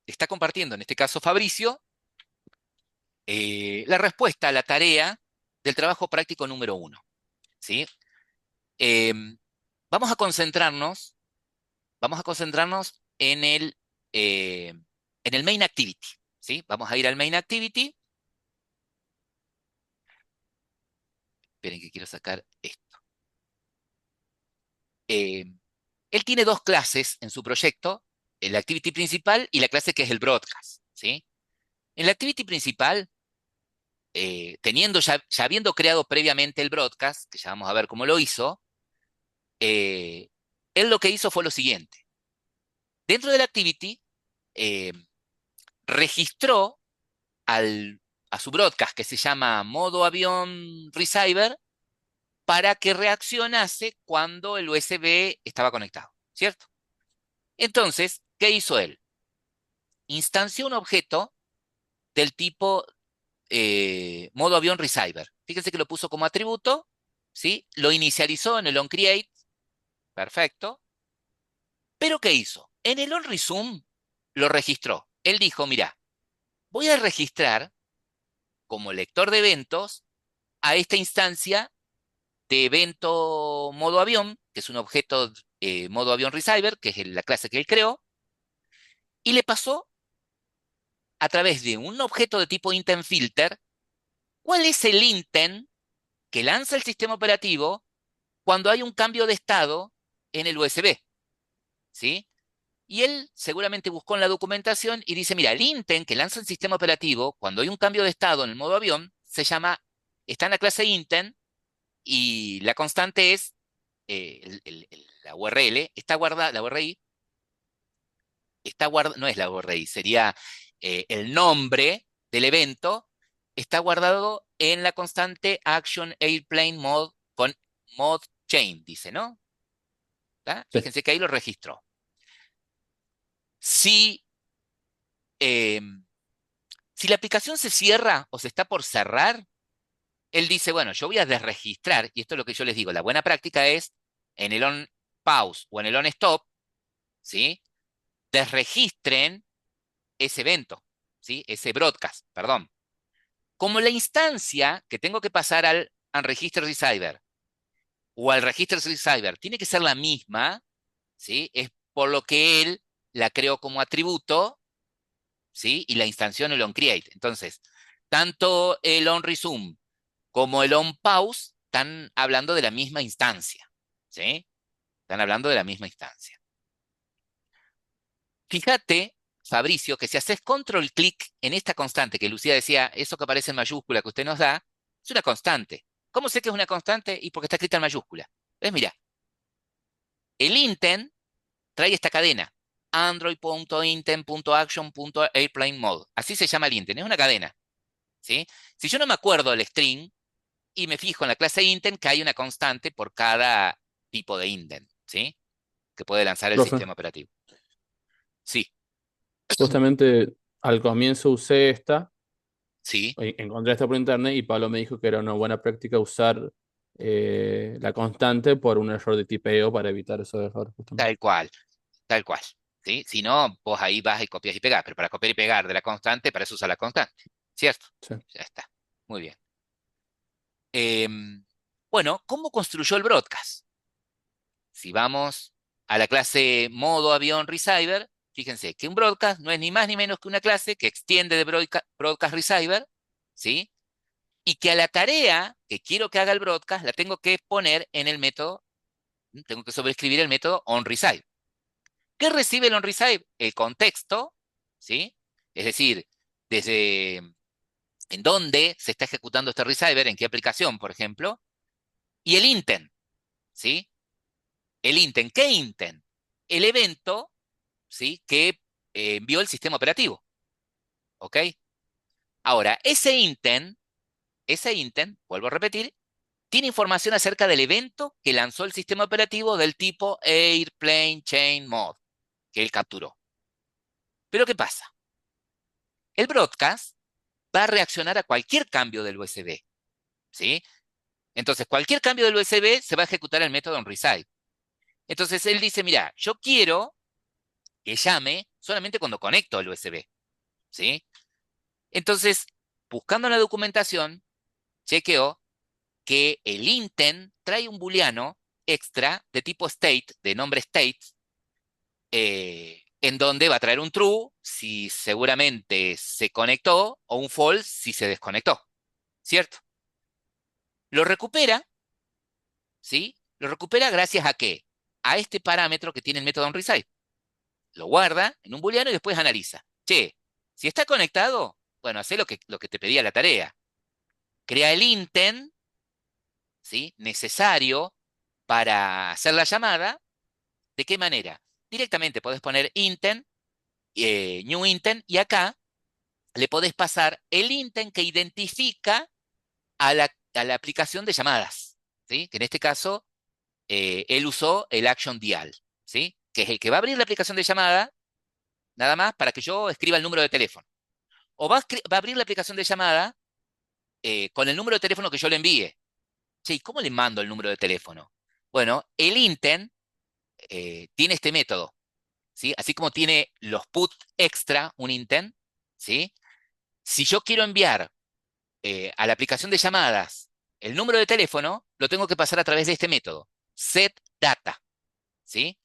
está compartiendo, en este caso Fabricio, la respuesta a la tarea del trabajo práctico número 1, ¿sí? Em, vamos a concentrarnos, vamos a concentrarnos en el main activity, ¿sí? Vamos a ir al main activity. Esperen que quiero sacar esto. Él tiene dos clases en su proyecto, la activity principal y la clase que es el broadcast, ¿sí? En la activity principal, ya habiendo creado previamente el broadcast, que ya vamos a ver cómo lo hizo, eh, él lo que hizo fue lo siguiente. Dentro de la activity, eh, registró al, a su broadcast que se llama modo avión receiver para que reaccionase cuando el USB estaba conectado, ¿cierto? Entonces, ¿qué hizo él? Instanció un objeto del tipo modo avión receiver. Fíjense que lo puso como atributo, ¿sí? Lo inicializó en el onCreate, perfecto. Pero ¿qué hizo? En el onResume lo registró. Él dijo, mira, voy a registrar como lector de eventos a esta instancia de evento modo avión, que es un objeto modo avión receiver, que es la clase que él creó, y le pasó a través de un objeto de tipo intent filter, cuál es el intent que lanza el sistema operativo cuando hay un cambio de estado en el USB, ¿sí? Y él seguramente buscó en la documentación y dice, mira, el intent que lanza el sistema operativo cuando hay un cambio de estado en el modo avión está en la clase intent y la constante es la URL, está guardada, la URI, está guardada, no es la URI, sería el nombre del evento, está guardado en la constante action airplane mode con mod chain, dice, ¿no? ¿Tá? Sí. Fíjense que ahí lo registró. Si, eh, si la aplicación se cierra o se está por cerrar, él dice, bueno, yo voy a desregistrar, y esto es lo que yo les digo, la buena práctica es en el on pause o en el on stop, ¿sí? Desregistren ese evento, ¿sí? Ese broadcast, perdón. Como la instancia que tengo que pasar al unregister receiver o al register receiver tiene que ser la misma, ¿sí? Es por lo que él la creó como atributo, ¿sí? Y la instanció en el onCreate. Entonces, tanto el onResume como el onPause están hablando de la misma instancia, ¿sí? Están hablando de la misma instancia. Fíjate, Fabricio, que si haces control clic en esta constante que Lucía decía, eso que aparece en mayúscula que usted nos da, es una constante. ¿Cómo sé que es una constante? Y porque está escrita en mayúscula. ¿Ves? Mira, el intent trae esta cadena. Android.intent.action.airplane mode. Así se llama el intent, es una cadena, ¿sí? Si yo no me acuerdo del string y me fijo en la clase intent, que hay una constante por cada tipo de intent, ¿sí? Que puede lanzar el Profe, sistema operativo. Sí, justamente al comienzo usé esta, sí, encontré esta por internet y Pablo me dijo que era una buena práctica usar la constante por un error de tipeo para evitar esos errores, justamente. tal cual. Tal cual. ¿Sí? Si no, vos ahí vas y copias y pegás, pero para copiar y pegar de la constante, para eso usa la constante. ¿Cierto? Sí. Ya está. Muy bien. Bueno, ¿cómo construyó el broadcast? Si vamos a la clase modo avión receiver, fíjense que un broadcast no es ni más ni menos que una clase que extiende de broadcast receiver, ¿sí? Y que a la tarea que quiero que haga el broadcast la tengo que poner en el método, tengo que sobreescribir el método onReceive. ¿Qué recibe el onReceive? El contexto, ¿sí? Es decir, desde en dónde se está ejecutando este receiver, en qué aplicación, por ejemplo, y el intent, ¿sí? El intent, ¿qué intent? El evento, ¿sí? Que envió el sistema operativo, ¿ok? Ahora, ese intent, vuelvo a repetir, tiene información acerca del evento que lanzó el sistema operativo del tipo Airplane Chain Mode, que él capturó. Pero ¿qué pasa? El broadcast va a reaccionar a cualquier cambio del USB, ¿sí? Entonces, cualquier cambio del USB se va a ejecutar el método onReceive. Entonces, él dice, mira, yo quiero que llame solamente cuando conecto el USB, ¿sí? Entonces, buscando en la documentación, chequeó que el intent trae un booleano extra de tipo state, de nombre state, en donde va a traer un true si seguramente se conectó o un false si se desconectó, ¿cierto? Lo recupera, ¿sí? Lo recupera gracias a qué? A este parámetro que tiene el método onReceive. Lo guarda en un booleano y después analiza. Che, si está conectado, bueno, hace lo que te pedía la tarea. Crea el intent, ¿sí? Necesario para hacer la llamada. ¿De qué manera? Directamente podés poner intent, new intent, y acá le podés pasar el intent que identifica a la aplicación de llamadas, ¿sí? Que en este caso él usó el action dial, ¿sí? Que es el que va a abrir la aplicación de llamada, nada más para que yo escriba el número de teléfono. O va a abrir la aplicación de llamada con el número de teléfono que yo le envíe. Che, ¿y cómo le mando el número de teléfono? Bueno, el intent tiene este método, ¿sí? Así como tiene los put extra, un intent, ¿sí? Si yo quiero enviar a la aplicación de llamadas el número de teléfono, lo tengo que pasar a través de este método, setData, ¿sí?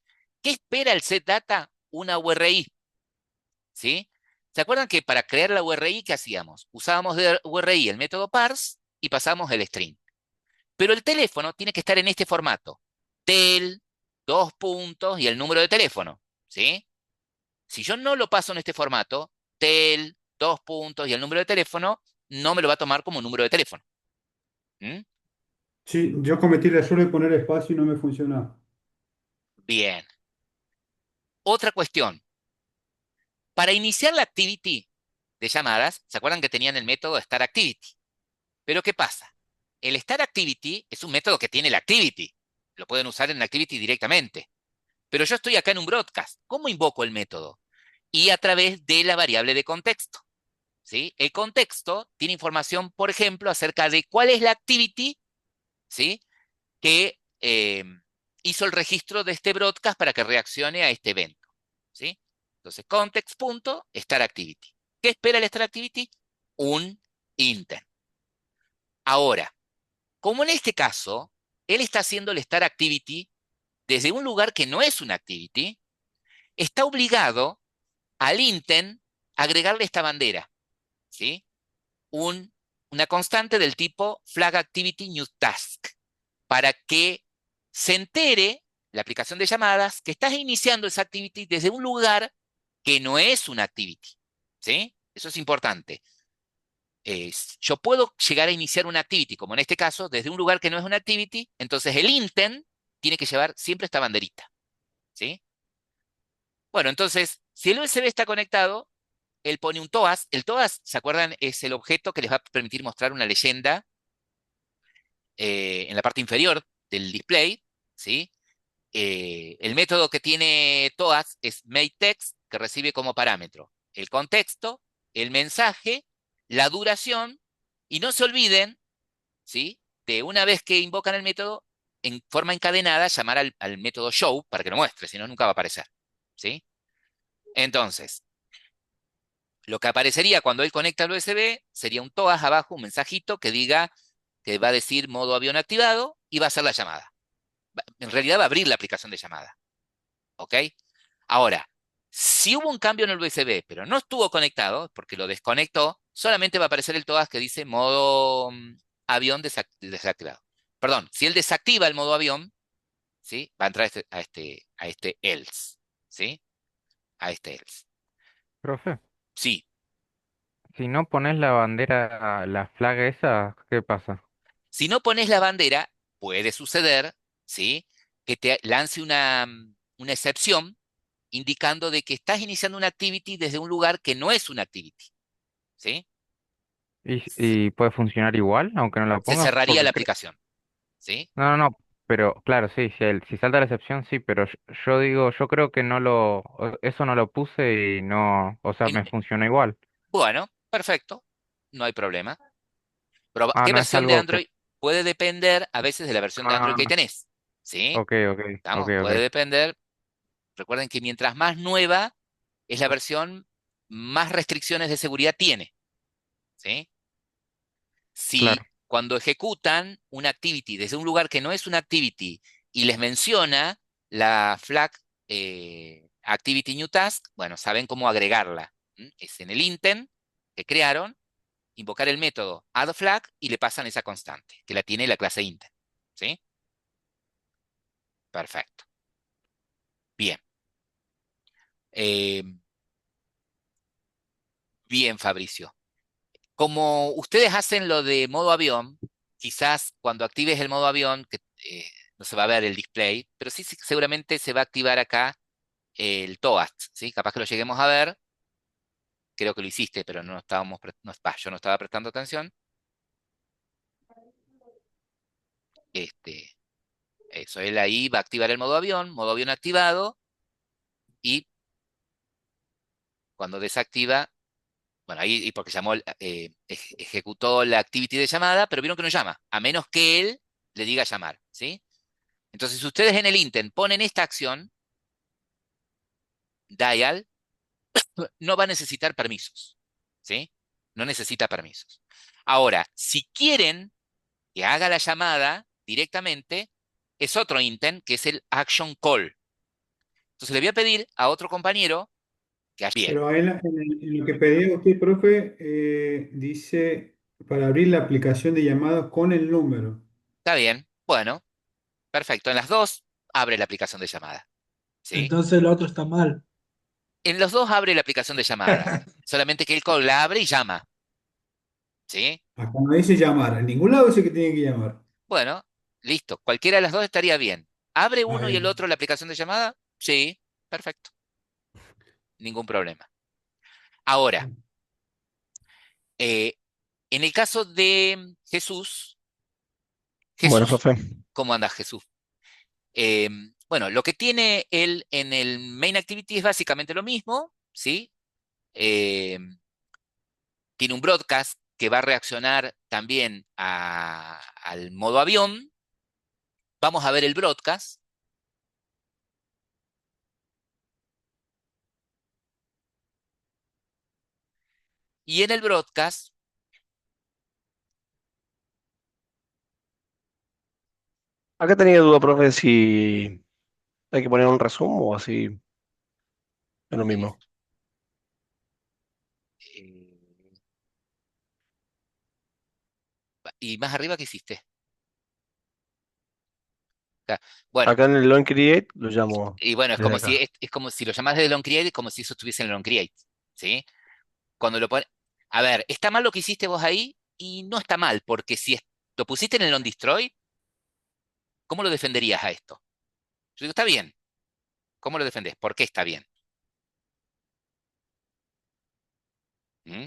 ¿Qué espera el setData? Una URI, ¿sí? ¿Se acuerdan que para crear la URI, qué hacíamos? Usábamos de URI el método parse y pasábamos el string. Pero el teléfono tiene que estar en este formato, tel, dos puntos y el número de teléfono, ¿sí? Si yo no lo paso en este formato, tel, dos puntos y el número de teléfono, no me lo va a tomar como número de teléfono. ¿Mm? Sí, yo cometí el error de poner espacio y no me funciona. Bien. Otra cuestión. Para iniciar la activity de llamadas, ¿se acuerdan que tenían el método start activity? Pero ¿qué pasa? El start activity es un método que tiene la activity. Lo pueden usar en la activity directamente. Pero yo estoy acá en un broadcast. ¿Cómo invoco el método? Y a través de la variable de contexto, ¿sí? El contexto tiene información, por ejemplo, acerca de cuál es la activity, ¿sí? Que hizo el registro de este broadcast para que reaccione a este evento, ¿sí? Entonces, context.start activity. ¿Qué espera el start activity? Un intent. Ahora, como en este caso, él está haciendo el start activity desde un lugar que no es una activity, está obligado al intent a agregarle esta bandera, ¿sí? Un, una constante del tipo flag activity new task, para que se entere la aplicación de llamadas que estás iniciando esa activity desde un lugar que no es una activity, ¿sí? Eso es importante. Yo puedo llegar a iniciar una activity, como en este caso, desde un lugar que no es una activity, entonces el intent tiene que llevar siempre esta banderita, ¿sí? Bueno, entonces, si el USB está conectado, él pone un TOAS. El TOAS, ¿se acuerdan? Es el objeto que les va a permitir mostrar una leyenda en la parte inferior del display, ¿sí? El método que tiene TOAS es makeText, que recibe como parámetro el contexto, el mensaje, la duración, y no se olviden, ¿sí? De una vez que invocan el método, en forma encadenada, llamar al método show para que lo muestre, si no, nunca va a aparecer, ¿sí? Entonces, lo que aparecería cuando él conecta al USB sería un TOAS abajo, un mensajito que diga que va a decir modo avión activado y va a hacer la llamada. En realidad va a abrir la aplicación de llamada. ¿Ok? Ahora, si hubo un cambio en el USB, pero no estuvo conectado, porque lo desconectó, solamente va a aparecer el TOAS que dice modo avión desactivado. Perdón, si él desactiva el modo avión, ¿sí? Va a entrar a este else, ¿sí? A este else. Profe, Sí, si no pones la bandera, la flag esa, ¿qué pasa? si no pones la bandera, puede suceder, ¿sí? Que te lance una excepción indicando de que estás iniciando una activity desde un lugar que no es una activity, ¿sí? Y puede funcionar igual, aunque no la Se pongas? cerraría la aplicación, ¿sí? No, no, no, pero claro, sí, si salta la excepción, sí, pero yo digo, yo creo que eso no lo puse y no, o sea, En- me funciona igual. bueno, perfecto, no hay problema. Ah, ¿Qué no es versión de algo que... Android? Puede depender a veces de la versión de Android Ah, que tenés, ¿sí? ok, ok, ok, ¿Estamos? Puede ok. depender. Recuerden que mientras más nueva es la versión más restricciones de seguridad tiene, ¿sí? Si Claro. cuando ejecutan una activity desde un lugar que no es una activity y les menciona la flag activity new task, bueno, saben cómo agregarla. Es en el intent que crearon, invocar el método add flag y le pasan esa constante, que la tiene la clase intent. ¿Sí? Perfecto. Bien. Eh, bien, Fabricio. Como ustedes hacen lo de modo avión, quizás cuando actives el modo avión, que no se va a ver el display, pero sí seguramente se va a activar acá el TOAST, ¿sí? Capaz que lo lleguemos a ver, creo que lo hiciste, pero no estábamos, yo no estaba prestando atención. Este, eso, él ahí va a activar el modo avión activado, y cuando desactiva, bueno, ahí y porque llamó, ejecutó la activity de llamada, pero vieron que no llama, a menos que él le diga llamar, ¿sí? Entonces, si ustedes en el intent ponen esta acción, dial, no va a necesitar permisos, ¿sí? No necesita permisos. Ahora, si quieren que haga la llamada directamente, es otro intent que es el action call. Entonces le voy a pedir a otro compañero que haga bien. Pero ahí en lo que pedía usted, profe, dice para abrir la aplicación de llamadas con el número. Está bien. Bueno, perfecto. En las dos abre la aplicación de llamada, ¿sí? Entonces el otro está mal. En los dos abre la aplicación de llamada. Solamente que el call la abre y llama, ¿sí? Acá no dice llamar, en ningún lado dice que tiene que llamar. Bueno, listo. Cualquiera de las dos estaría bien. ¿Abre Ah, uno y el bien. otro la aplicación de llamada? Sí, perfecto. Ningún problema. Ahora, eh, en el caso de Jesús, Bueno, Jesús, profe. ¿cómo anda Jesús? Eh, bueno, lo que tiene él en el main activity es básicamente lo mismo, ¿sí? Eh, tiene un broadcast que va a reaccionar también al modo avión. Vamos a ver el broadcast. Y en el broadcast, Acá tenía duda, profe, si hay que poner un resumen o así es lo eh, mismo. eh, y más arriba, ¿qué hiciste? Acá. Bueno, Acá en el long create lo llamo y bueno, desde acá. es como si lo llamás desde el create, como si eso estuviese en el create, ¿sí? Cuando lo pones. A ver, está mal lo que hiciste vos ahí y no está mal, porque si lo pusiste en el on destroy, ¿cómo lo defenderías a esto? Yo digo, está bien. ¿Cómo lo defendés? ¿Por qué está bien? ¿Mm?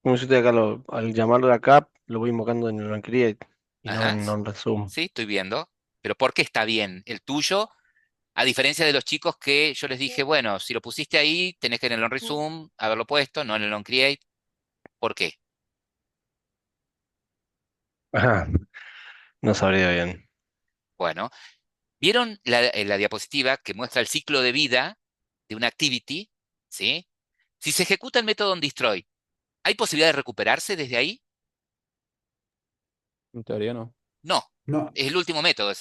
Como si acá al llamarlo de acá, lo voy invocando en el long create y no Ajá. en non resume. Sí, estoy viendo. Pero ¿por qué está bien el tuyo? A diferencia de los chicos que yo les dije, bueno, si lo pusiste ahí, tenés que en el on resume haberlo puesto, no en el on create. ¿Por qué? Ajá, no sabría bien. Bueno, ¿vieron la diapositiva que muestra el ciclo de vida de una activity? ¿Sí? Si se ejecuta el método onDestroy, ¿hay posibilidad de recuperarse desde ahí? En teoría no. No, No, es el último método,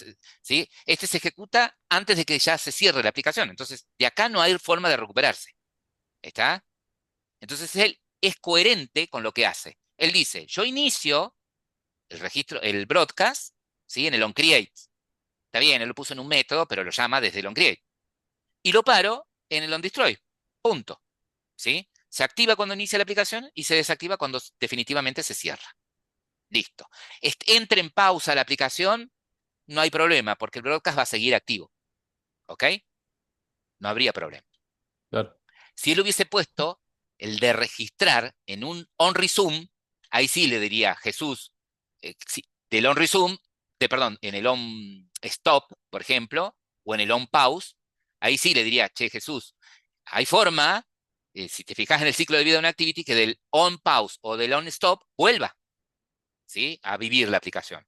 ¿sí? Este se ejecuta antes de que ya se cierre la aplicación. Entonces, de acá no hay forma de recuperarse. ¿Está? Entonces, él es coherente con lo que hace. Él dice, yo inicio el registro, el broadcast, ¿sí? En el onCreate. Está bien, él lo puso en un método, pero lo llama desde el onCreate. Y lo paro en el onDestroy. Punto. ¿Sí? Se activa cuando inicia la aplicación y se desactiva cuando definitivamente se cierra. Listo. Entre en pausa la aplicación, no hay problema, porque el broadcast va a seguir activo. ¿Ok? No habría problema. Claro. Si él hubiese puesto el de registrar en un on resume, ahí sí le diría Jesús, del on resume, perdón, en el on stop, por ejemplo, o en el on pause, ahí sí le diría, che, Jesús, hay forma, si te fijas en el ciclo de vida de una activity, que del on pause o del on stop vuelva, ¿sí? A vivir la aplicación.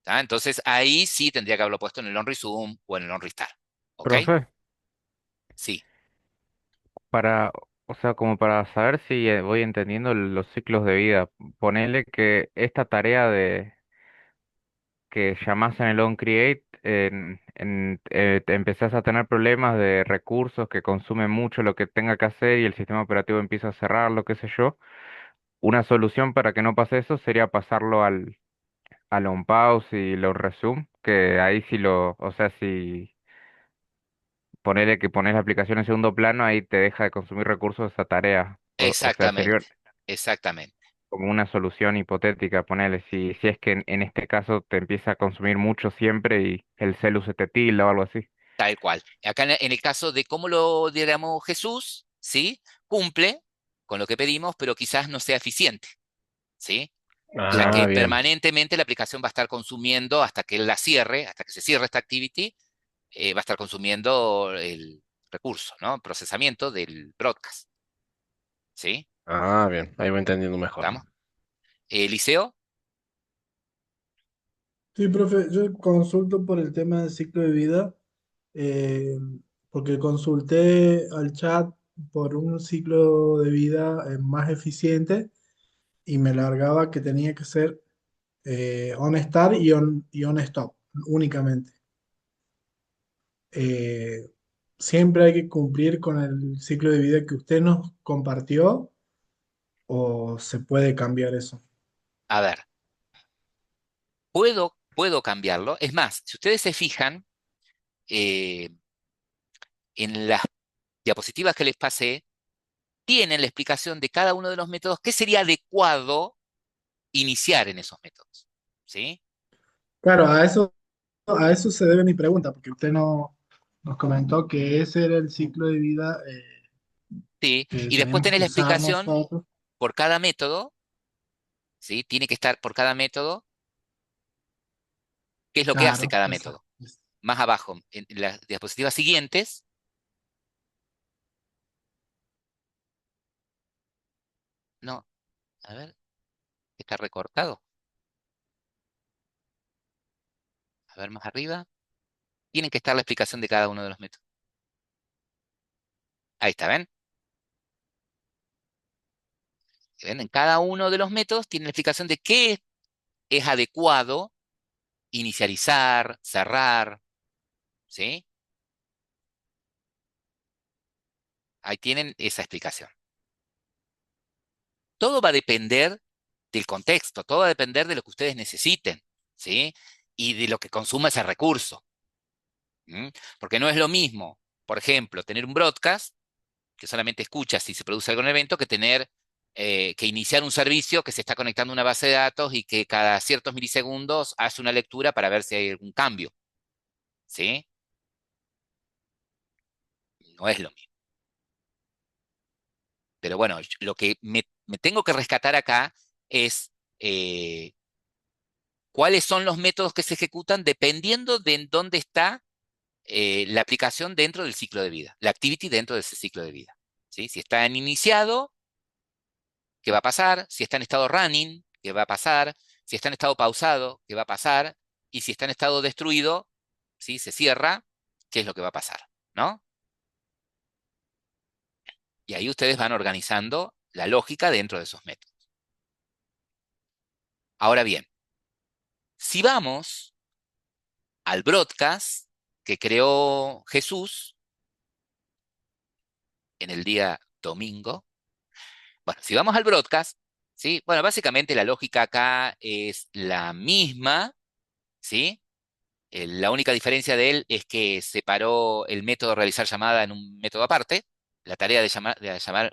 ¿Tá? Entonces ahí sí tendría que haberlo puesto en el on resume o en el on restart. ¿Ok? Profe, Sí, para, o sea, como para saber si voy entendiendo los ciclos de vida, ponele que esta tarea de que llamás en el onCreate, te empezás a tener problemas de recursos que consumen mucho lo que tenga que hacer y el sistema operativo empieza a cerrarlo, qué sé yo. Una solución para que no pase eso sería pasarlo al onPause y lo resume, que ahí sí o sea, si ponele que pones la aplicación en segundo plano, ahí te deja de consumir recursos esa tarea. O sea, sería exactamente, exactamente, como una solución hipotética, ponele, si es que en este caso te empieza a consumir mucho siempre y el celu se te tilda o algo así. tal cual. Acá en el caso de cómo lo diéramos Jesús, ¿sí? Cumple con lo que pedimos, pero quizás no sea eficiente, ¿sí? La Ah, que bien. permanentemente la aplicación va a estar consumiendo hasta que él la cierre, hasta que se cierre esta activity, va a estar consumiendo el recurso, ¿no? Procesamiento del broadcast, ¿sí? Ah, bien. Ahí voy entendiendo mejor. ¿Estamos? Liceo, Sí, profe, yo consulto por el tema del ciclo de vida, eh, porque consulté al chat por un ciclo de vida más eficiente y me largaba que tenía que ser on start y on stop únicamente. Eh, Siempre hay que cumplir con el ciclo de vida que usted nos compartió o se puede cambiar eso. a ver, puedo cambiarlo. Es más, si ustedes se fijan eh, en las diapositivas que les pasé, tienen la explicación de cada uno de los métodos, qué sería adecuado iniciar en esos métodos, ¿sí? Claro, a eso se debe mi pregunta, porque usted no, nos comentó que ese era el ciclo de vida Sí, que y después teníamos tenés que la usar explicación nosotros. por cada método, ¿sí? Tiene que estar por cada método, qué es lo que hace Claro, cada exacto. método. Más abajo, en las diapositivas siguientes, no, a ver, está recortado. A ver, más arriba, tiene que estar la explicación de cada uno de los métodos. Ahí está, ¿ven? ¿Ven? En cada uno de los métodos tiene la explicación de qué es adecuado inicializar, cerrar, ¿sí? Ahí tienen esa explicación. Todo va a depender del contexto, todo va a depender de lo que ustedes necesiten, ¿sí? Y de lo que consuma ese recurso. ¿M? Porque no es lo mismo, por ejemplo, tener un broadcast que solamente escucha si se produce algún evento, que tener que iniciar un servicio que se está conectando a una base de datos y que cada ciertos milisegundos hace una lectura para ver si hay algún cambio, ¿sí? No es lo mismo. Pero bueno, lo que me tengo que rescatar acá es eh, cuáles son los métodos que se ejecutan dependiendo de en dónde está la aplicación dentro del ciclo de vida, la activity dentro de ese ciclo de vida. ¿Sí? Si está en iniciado, ¿qué va a pasar? Si está en estado running, ¿qué va a pasar? Si está en estado pausado, ¿qué va a pasar? Y si está en estado destruido, ¿sí? Se cierra, ¿qué es lo que va a pasar? ¿No? Y ahí ustedes van organizando la lógica dentro de esos métodos. Ahora bien, si vamos al broadcast que creó Jesús en el día domingo, bueno, si vamos al broadcast, ¿sí? Bueno, básicamente la lógica acá es la misma, ¿sí? La única diferencia de él es que separó el método de realizar llamada en un método aparte, la tarea de llamar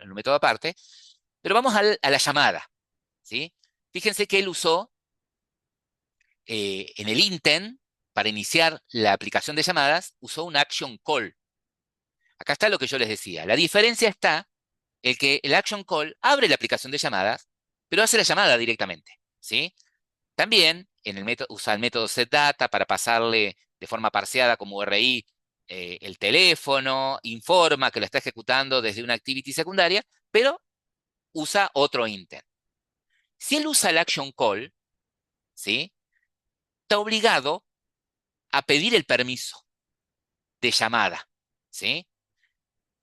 en un método aparte, pero vamos a la llamada, ¿sí? Fíjense que él usó en el intent, para iniciar la aplicación de llamadas, usó un action call. Acá está lo que yo les decía. La diferencia está en que el action call abre la aplicación de llamadas, pero hace la llamada directamente, ¿sí? También en el método, usa el método setData para pasarle de forma parseada como URI el teléfono, informa que lo está ejecutando desde una activity secundaria, pero usa otro intent. Si él usa el action call, ¿sí? Está obligado a pedir el permiso. de llamada, ¿sí?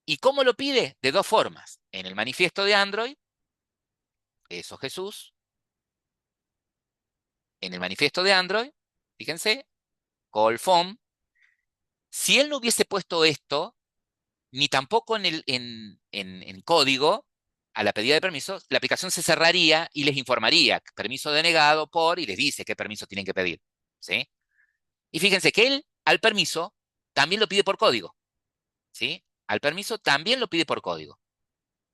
¿Y cómo lo pide? De dos formas. En el manifiesto de Android, eso Jesús, en el manifiesto de Android, fíjense, call phone. Si él no hubiese puesto esto, ni tampoco en código, a la pedida de permiso, la aplicación se cerraría y les informaría, permiso denegado por, y les dice qué permiso tienen que pedir, ¿sí? Y fíjense que él, al permiso, también lo pide por código, ¿sí? Al permiso también lo pide por código.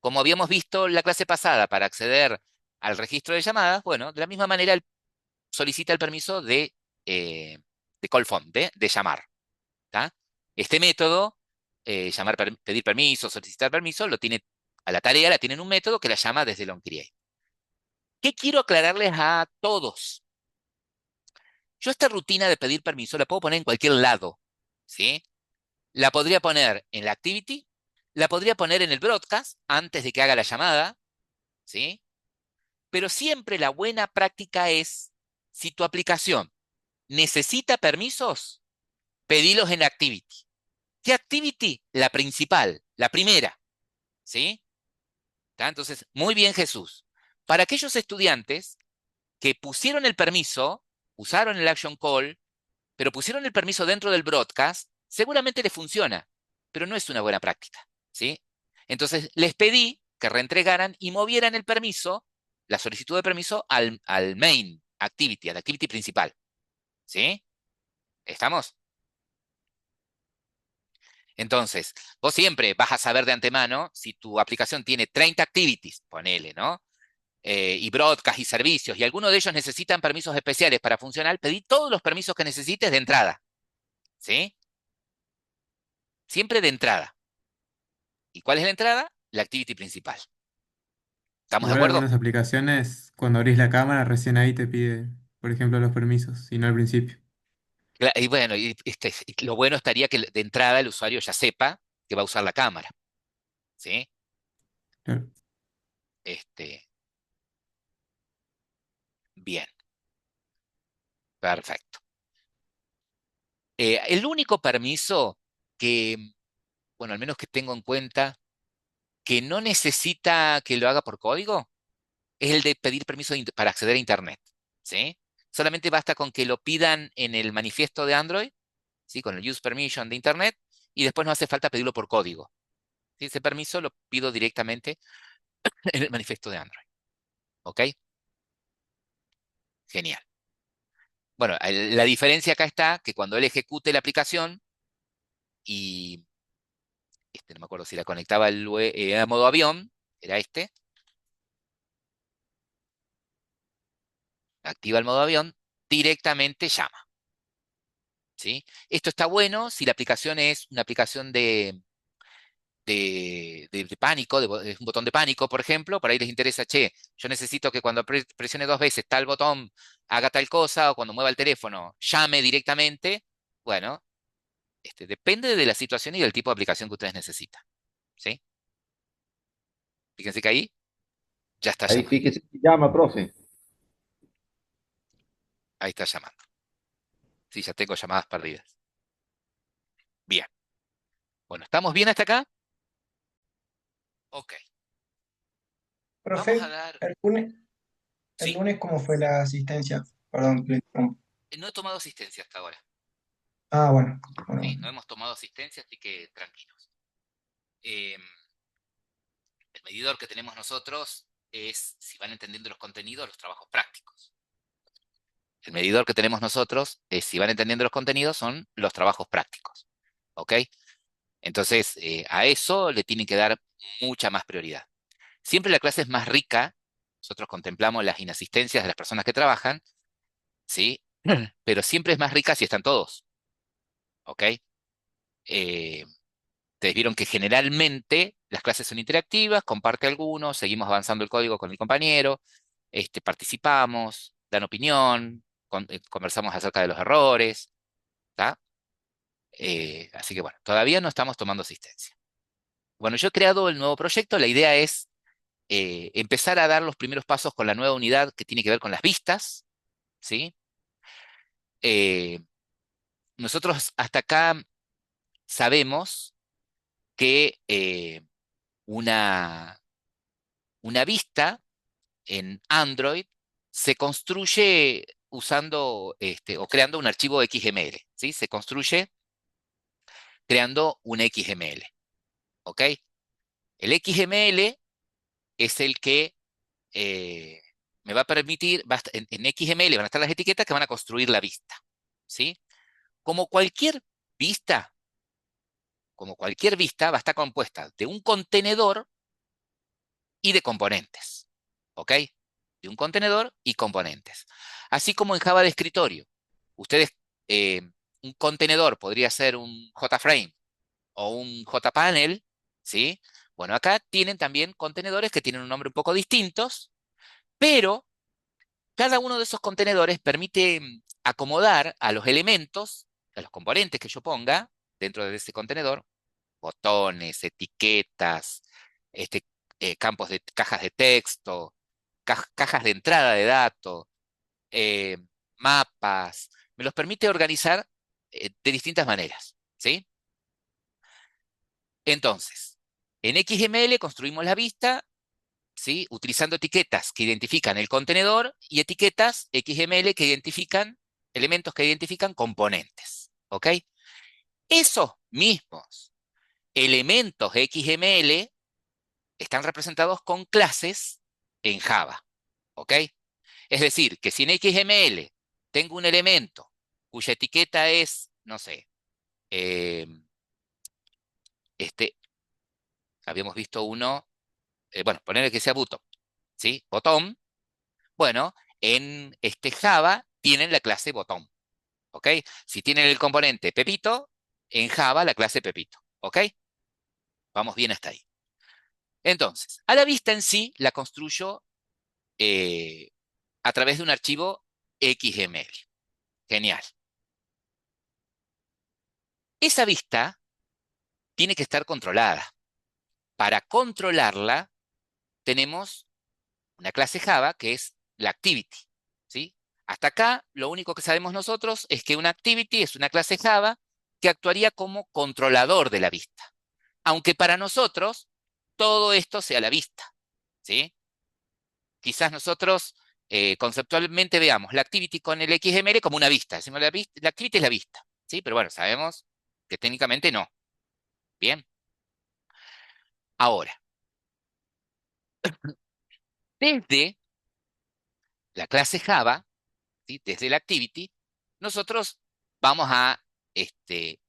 Como habíamos visto en la clase pasada, para acceder al registro de llamadas, bueno, de la misma manera él solicita el permiso de call phone, de llamar, ¿tá? Este método, pedir permiso, solicitar permiso, lo tiene a la tarea, la tiene en un método que la llama desde el onCreate. ¿Qué quiero aclararles a todos? Yo esta rutina de pedir permiso la puedo poner en cualquier lado, ¿sí? La podría poner en la activity, la podría poner en el broadcast antes de que haga la llamada, ¿sí? Pero siempre la buena práctica es, si tu aplicación necesita permisos, pedilos en la activity. ¿Qué activity? La principal, la primera, ¿sí? ¿Tá? Entonces, muy bien, Jesús. Para aquellos estudiantes que pusieron el permiso, usaron el action call, pero pusieron el permiso dentro del broadcast, seguramente les funciona, pero no es una buena práctica, ¿sí? Entonces, les pedí que reentregaran y movieran el permiso, la solicitud de permiso, al main activity, a la activity principal, ¿sí? ¿Estamos? Entonces, vos siempre vas a saber de antemano si tu aplicación tiene 30 activities, ponele, ¿no? Y broadcast y servicios, y algunos de ellos necesitan permisos especiales para funcionar, pedí todos los permisos que necesites de entrada, ¿sí? Siempre de entrada. ¿Y cuál es la entrada? La activity principal. ¿Estamos de Igual acuerdo? algunas aplicaciones, cuando abrís la cámara, recién ahí te pide, por ejemplo, los permisos, y no al principio. Y bueno, y lo bueno estaría que de entrada el usuario ya sepa que va a usar la cámara, ¿sí? Claro. Este, bien, perfecto. El único permiso que, bueno, al menos que tengo en cuenta, que no necesita que lo haga por código, es el de pedir permiso para acceder a Internet, ¿sí? Solamente basta con que lo pidan en el manifiesto de Android, ¿sí? Con el use permission de Internet, y después no hace falta pedirlo por código, ¿sí? Ese permiso lo pido directamente en el manifiesto de Android, ¿ok? Genial. Bueno, la diferencia acá está que cuando él ejecute la aplicación y, no me acuerdo si la conectaba a modo avión, era activa el modo avión, directamente llama, ¿sí? Esto está bueno si la aplicación es una aplicación de pánico, es un botón de pánico, por ejemplo, por ahí les interesa, che, yo necesito que cuando presione dos veces tal botón haga tal cosa, o cuando mueva el teléfono llame directamente. Bueno, depende de la situación y del tipo de aplicación que ustedes necesitan, ¿sí? Fíjense que ahí ya está Ahí llamando, fíjese que llama, profe. ahí está llamando. Sí, ya tengo llamadas perdidas. Bien, bueno, ¿estamos bien hasta acá? Ok, vamos a Profe, dar, el sí, lunes, ¿cómo fue la asistencia? Perdón, que le interrumpo. no he tomado asistencia hasta ahora, Ah, bueno, ¿sí? bueno. No hemos tomado asistencia, así que tranquilos. Em, El medidor que tenemos nosotros es si van entendiendo los contenidos, los trabajos prácticos. El medidor que tenemos nosotros es si van entendiendo los contenidos, son los trabajos prácticos. ¿Ok? Entonces, a eso le tienen que dar mucha más prioridad. Siempre la clase es más rica, nosotros contemplamos las inasistencias de las personas que trabajan, ¿sí? Pero siempre es más rica si están todos. ¿Ok? Eh, Ustedes vieron que generalmente las clases son interactivas, comparte algunos, seguimos avanzando el código con el compañero, participamos, dan opinión, conversamos acerca de los errores, ¿tá? Así que bueno, todavía no estamos tomando asistencia. Bueno, yo he creado el nuevo proyecto, la idea es empezar a dar los primeros pasos con la nueva unidad que tiene que ver con las vistas, ¿sí? Eh, Nosotros hasta acá sabemos que una, una vista en Android se construye usando o creando un archivo XML, ¿sí? Se construye creando un XML, ¿ok? El XML es el que eh, me va a permitir, en XML van a estar las etiquetas que van a construir la vista, ¿sí? Como cualquier vista, como cualquier vista, va a estar compuesta de un contenedor y de componentes, ¿ok? De un contenedor y componentes. Así como en Java de escritorio, ustedes, eh, un contenedor podría ser un JFrame o un JPanel, ¿sí? Bueno, acá tienen también contenedores que tienen un nombre un poco distintos, pero cada uno de esos contenedores permite acomodar a los elementos, a los componentes que yo ponga dentro de ese contenedor, botones, etiquetas, este, campos de cajas de texto, cajas de entrada de datos, eh, mapas, me los permite organizar de distintas maneras, ¿sí? Entonces, en XML construimos la vista, ¿sí? Utilizando etiquetas que identifican el contenedor y etiquetas XML que identifican elementos que identifican componentes, ¿ok? Esos mismos elementos XML están representados con clases en Java, ¿ok? Es decir, que si en XML tengo un elemento cuya etiqueta es, no sé, eh, este, habíamos visto uno, bueno, ponerle que sea button, ¿sí? Botón, bueno, en este Java tienen la clase botón, ¿ok? Si tienen el componente Pepito, en Java la clase Pepito, ¿ok? Vamos bien hasta ahí. Entonces, a la vista en sí la construyo eh, a través de un archivo XML. Genial. Esa vista tiene que estar controlada. Para controlarla, tenemos una clase Java que es la activity, ¿sí? Hasta acá, lo único que sabemos nosotros es que una activity es una clase Java que actuaría como controlador de la vista. Aunque para nosotros todo esto sea la vista, ¿sí? Quizás nosotros conceptualmente veamos la activity con el XML como una vista. Decimos la activity es la vista, ¿sí? Pero bueno, sabemos que técnicamente no. Bien. Ahora, desde la clase Java, ¿sí? Desde la activity, nosotros vamos a este,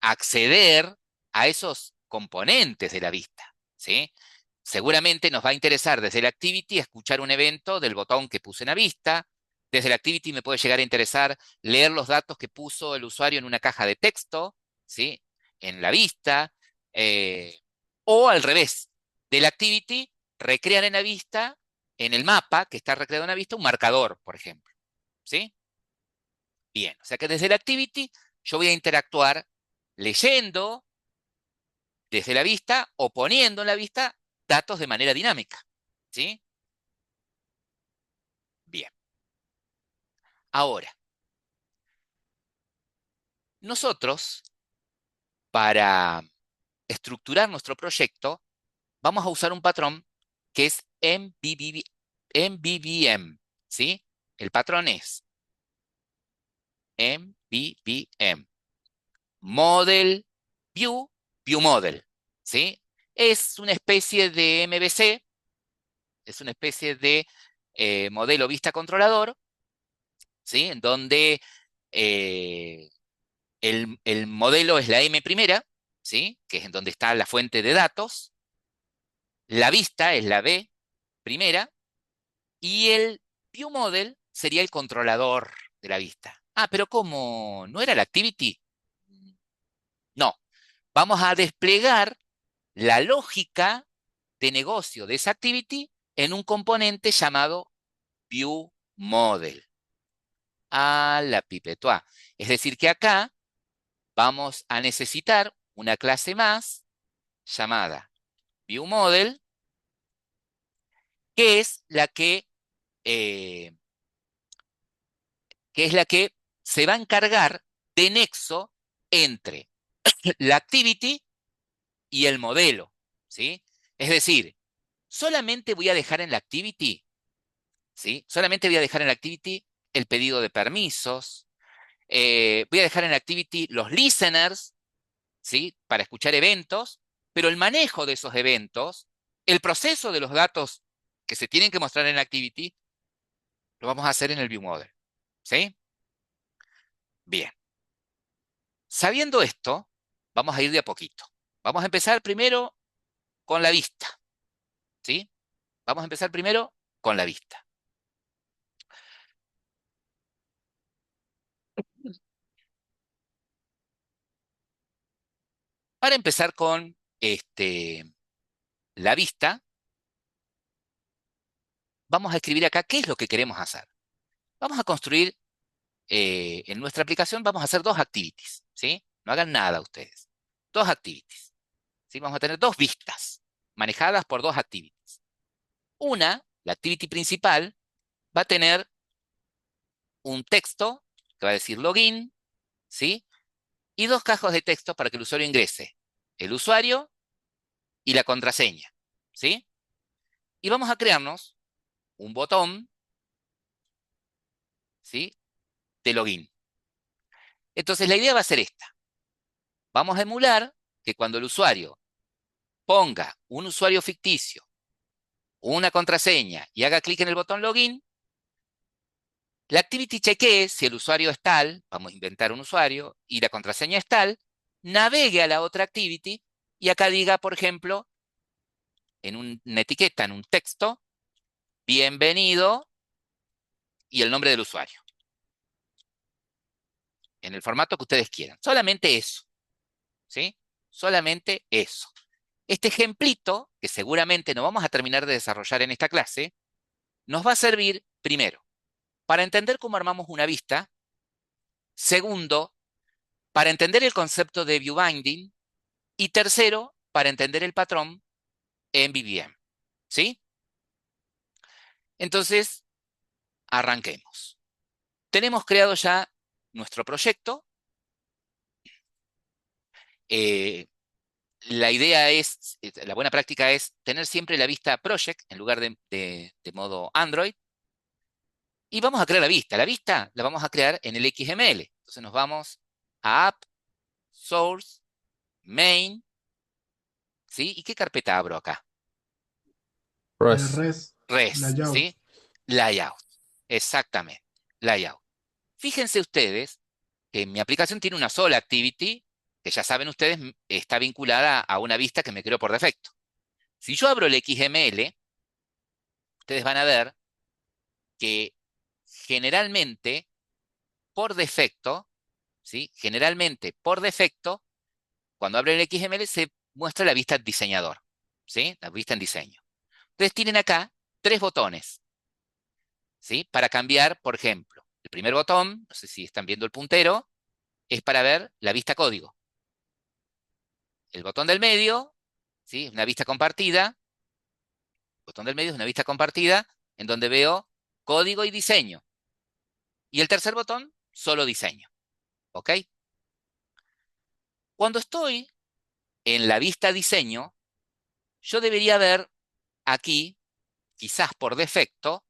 acceder a esos componentes de la vista, ¿sí? Seguramente nos va a interesar desde la activity escuchar un evento del botón que puse en la vista. Desde la activity me puede llegar a interesar leer los datos que puso el usuario en una caja de texto, ¿sí? En la vista. eh, o al revés, de la activity recrear en la vista, en el mapa que está recreado en la vista, un marcador, por ejemplo, ¿sí? Bien, o sea que desde la activity yo voy a interactuar leyendo desde la vista o poniendo en la vista datos de manera dinámica, ¿sí? Bien. Ahora, nosotros, para estructurar nuestro proyecto, vamos a usar un patrón que es MVVM, ¿sí? El patrón es MVVM, Model View, View Model, ¿sí? Es una especie de MVC, es una especie de modelo vista controlador, ¿sí? En donde eh, el modelo es la M primera, ¿sí? Que es en donde está la fuente de datos. La vista es la B primera. Y el ViewModel sería el controlador de la vista. Ah, pero ¿cómo? ¿No era la activity? No. Vamos a desplegar la lógica de negocio de esa activity en un componente llamado ViewModel. A la pipetoa. Es decir, que acá vamos a necesitar una clase más llamada ViewModel, que es la eh, que es la que se va a encargar de nexo entre la activity y el modelo, ¿sí? Es decir, solamente voy a dejar en la activity, ¿sí? Solamente voy a dejar en la activity el pedido de permisos, voy a dejar en la activity los listeners, ¿sí? Para escuchar eventos, pero el manejo de esos eventos, el proceso de los datos que se tienen que mostrar en la activity, lo vamos a hacer en el ViewModel, ¿sí? Bien. Sabiendo esto, vamos a ir de a poquito. Vamos a empezar primero con la vista, ¿sí? Vamos a empezar primero con la vista. Para empezar con la vista, vamos a escribir acá qué es lo que queremos hacer. Vamos a construir, en nuestra aplicación, vamos a hacer dos activities, ¿sí? No hagan nada ustedes. Dos activities, ¿sí? Vamos a tener dos vistas manejadas por dos activities. Una, la activity principal, va a tener un texto que va a decir login, ¿sí? Y dos cajos de texto para que el usuario ingrese el usuario y la contraseña, ¿sí? Y vamos a crearnos un botón, ¿sí? De login. Entonces la idea va a ser esta. Vamos a emular que cuando el usuario ponga un usuario ficticio, una contraseña y haga clic en el botón login, la activity chequee si el usuario es tal, vamos a inventar un usuario, y la contraseña es tal, navegue a la otra activity y acá diga, por ejemplo, en una etiqueta, en un texto, bienvenido y el nombre del usuario, en el formato que ustedes quieran. Solamente eso, ¿sí? Solamente eso. Este ejemplito, que seguramente no vamos a terminar de desarrollar en esta clase, nos va a servir, primero, para entender cómo armamos una vista. Segundo, para entender el concepto de view binding. Y tercero, para entender el patrón en BBM. ¿Sí? Entonces, arranquemos. Tenemos creado ya nuestro proyecto. Eh, la idea es, la buena práctica es tener siempre la vista project en lugar de modo Android. Y vamos a crear la vista. La vista la vamos a crear en el XML. Entonces nos vamos a App, Source, Main, ¿sí? ¿Y qué carpeta abro acá? Res. Res, Res, layout. ¿sí? Layout. Exactamente. Layout. Fíjense ustedes que mi aplicación tiene una sola activity, que ya saben ustedes, está vinculada a una vista que me creo por defecto. Si yo abro el XML, ustedes van a ver que generalmente, por defecto, ¿sí? Generalmente, por defecto, cuando abren el XML se muestra la vista diseñador, ¿sí? La vista en diseño. Ustedes tienen acá tres botones, ¿sí? Para cambiar, por ejemplo, el primer botón, no sé si están viendo el puntero, es para ver la vista código. El botón del medio, ¿sí? Es una vista compartida. El botón del medio es una vista compartida en donde veo código y diseño. Y el tercer botón, solo diseño. ¿Ok? Cuando estoy en la vista diseño, yo debería ver aquí, quizás por defecto,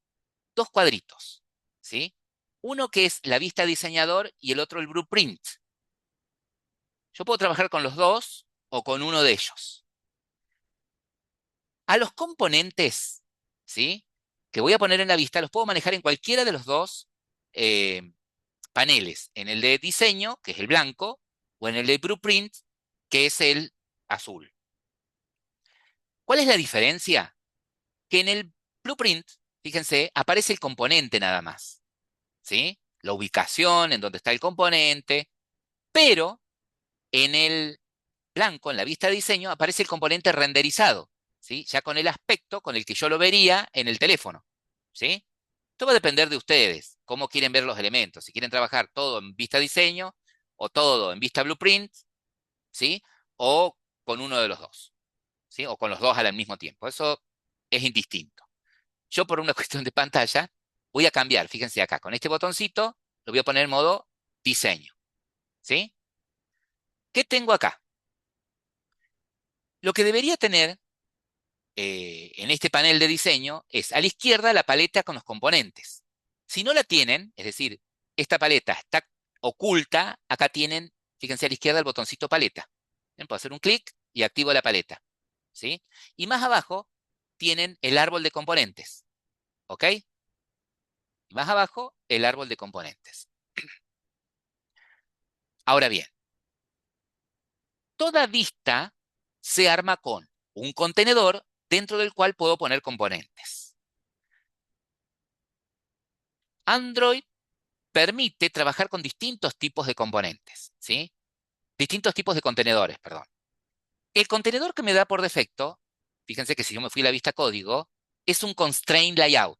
dos cuadritos, ¿sí? Uno que es la vista diseñador y el otro el blueprint. Yo puedo trabajar con los dos o con uno de ellos. A los componentes, ¿sí? Que voy a poner en la vista, los puedo manejar en cualquiera de los dos paneles. En el de diseño, que es el blanco, o en el de blueprint, que es el azul. ¿Cuál es la diferencia? Que en el blueprint, fíjense, aparece el componente nada más, ¿sí? La ubicación en donde está el componente, pero en el blanco, en la vista de diseño, aparece el componente renderizado, ¿sí? Ya con el aspecto con el que yo lo vería en el teléfono, ¿sí? Esto va a depender de ustedes, cómo quieren ver los elementos, si quieren trabajar todo en vista diseño o todo en vista blueprint, ¿sí? O con uno de los dos, ¿sí? O con los dos al mismo tiempo. Eso es indistinto. Yo por una cuestión de pantalla voy a cambiar, fíjense acá, con este botoncito lo voy a poner en modo diseño, ¿sí? ¿Qué tengo acá? Lo que debería tener en este panel de diseño es a la izquierda la paleta con los componentes. Si no la tienen, es decir, esta paleta está oculta, acá tienen, fíjense a la izquierda el botoncito paleta. Bien, puedo hacer un clic y activo la paleta. ¿Sí? Y más abajo tienen el árbol de componentes. ¿Ok? Y más abajo el árbol de componentes. Ahora bien, toda vista se arma con un contenedor dentro del cual puedo poner componentes. Android permite trabajar con distintos tipos de componentes, ¿sí? Distintos tipos de contenedores, perdón. El contenedor que me da por defecto, fíjense que si yo me fui a la vista código, es un constraint layout,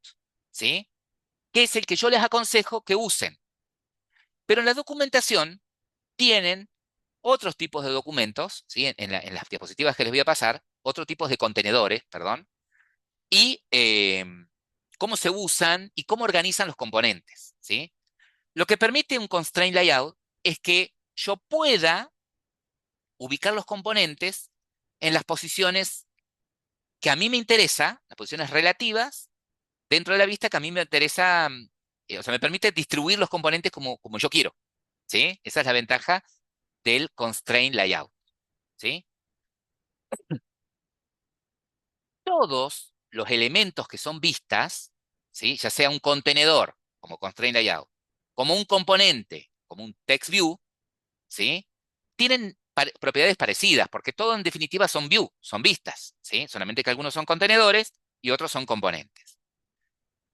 ¿sí? Que es el que yo les aconsejo que usen. Pero en la documentación tienen otros tipos de documentos, ¿sí? En las diapositivas que les voy a pasar, otros tipos de contenedores, perdón, y cómo se usan y cómo organizan los componentes, ¿sí? Lo que permite un constraint layout es que yo pueda ubicar los componentes en las posiciones que a mí me interesa, las posiciones relativas, dentro de la vista que a mí me interesa, o sea, me permite distribuir los componentes como yo quiero, ¿sí? Esa es la ventaja del constraint layout, ¿sí? Todos los elementos que son vistas, ¿sí? Ya sea un contenedor, como constraint layout, como un componente, como un text view, ¿sí? Tienen propiedades parecidas, porque todo en definitiva son view, son vistas, ¿sí? Solamente que algunos son contenedores y otros son componentes.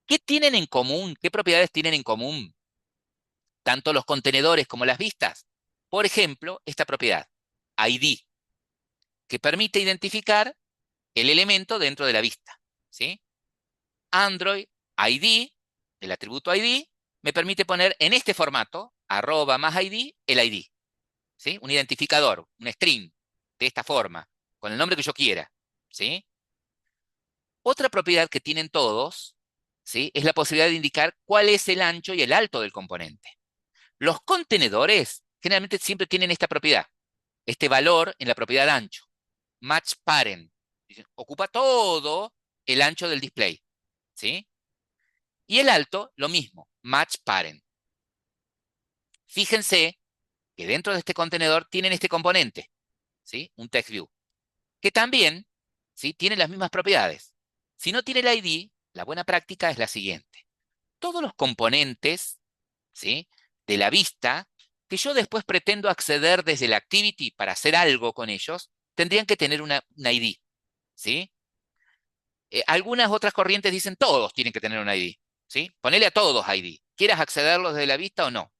¿Qué tienen en común? ¿Qué propiedades tienen en común tanto los contenedores como las vistas? Por ejemplo, esta propiedad, ID, que permite identificar el elemento dentro de la vista, ¿sí? Android ID, el atributo ID, me permite poner en este formato, arroba más ID, el ID, ¿sí? Un identificador, un string, de esta forma, con el nombre que yo quiera, ¿sí? Otra propiedad que tienen todos, ¿sí? Es la posibilidad de indicar cuál es el ancho y el alto del componente. Los contenedores generalmente siempre tienen esta propiedad, este valor en la propiedad ancho, match parent, ocupa todo el ancho del display, ¿sí? Y el alto, lo mismo, match parent. Fíjense que dentro de este contenedor tienen este componente, ¿sí? Un text view, que también, ¿sí? Tiene las mismas propiedades. Si no tiene el ID, la buena práctica es la siguiente. Todos los componentes, ¿sí? De la vista, que yo después pretendo acceder desde la activity para hacer algo con ellos, tendrían que tener una ID, ¿sí? Algunas otras corrientes dicen todos tienen que tener un ID, ¿sí? Ponele a todos ID, quieras accederlos desde la vista o no.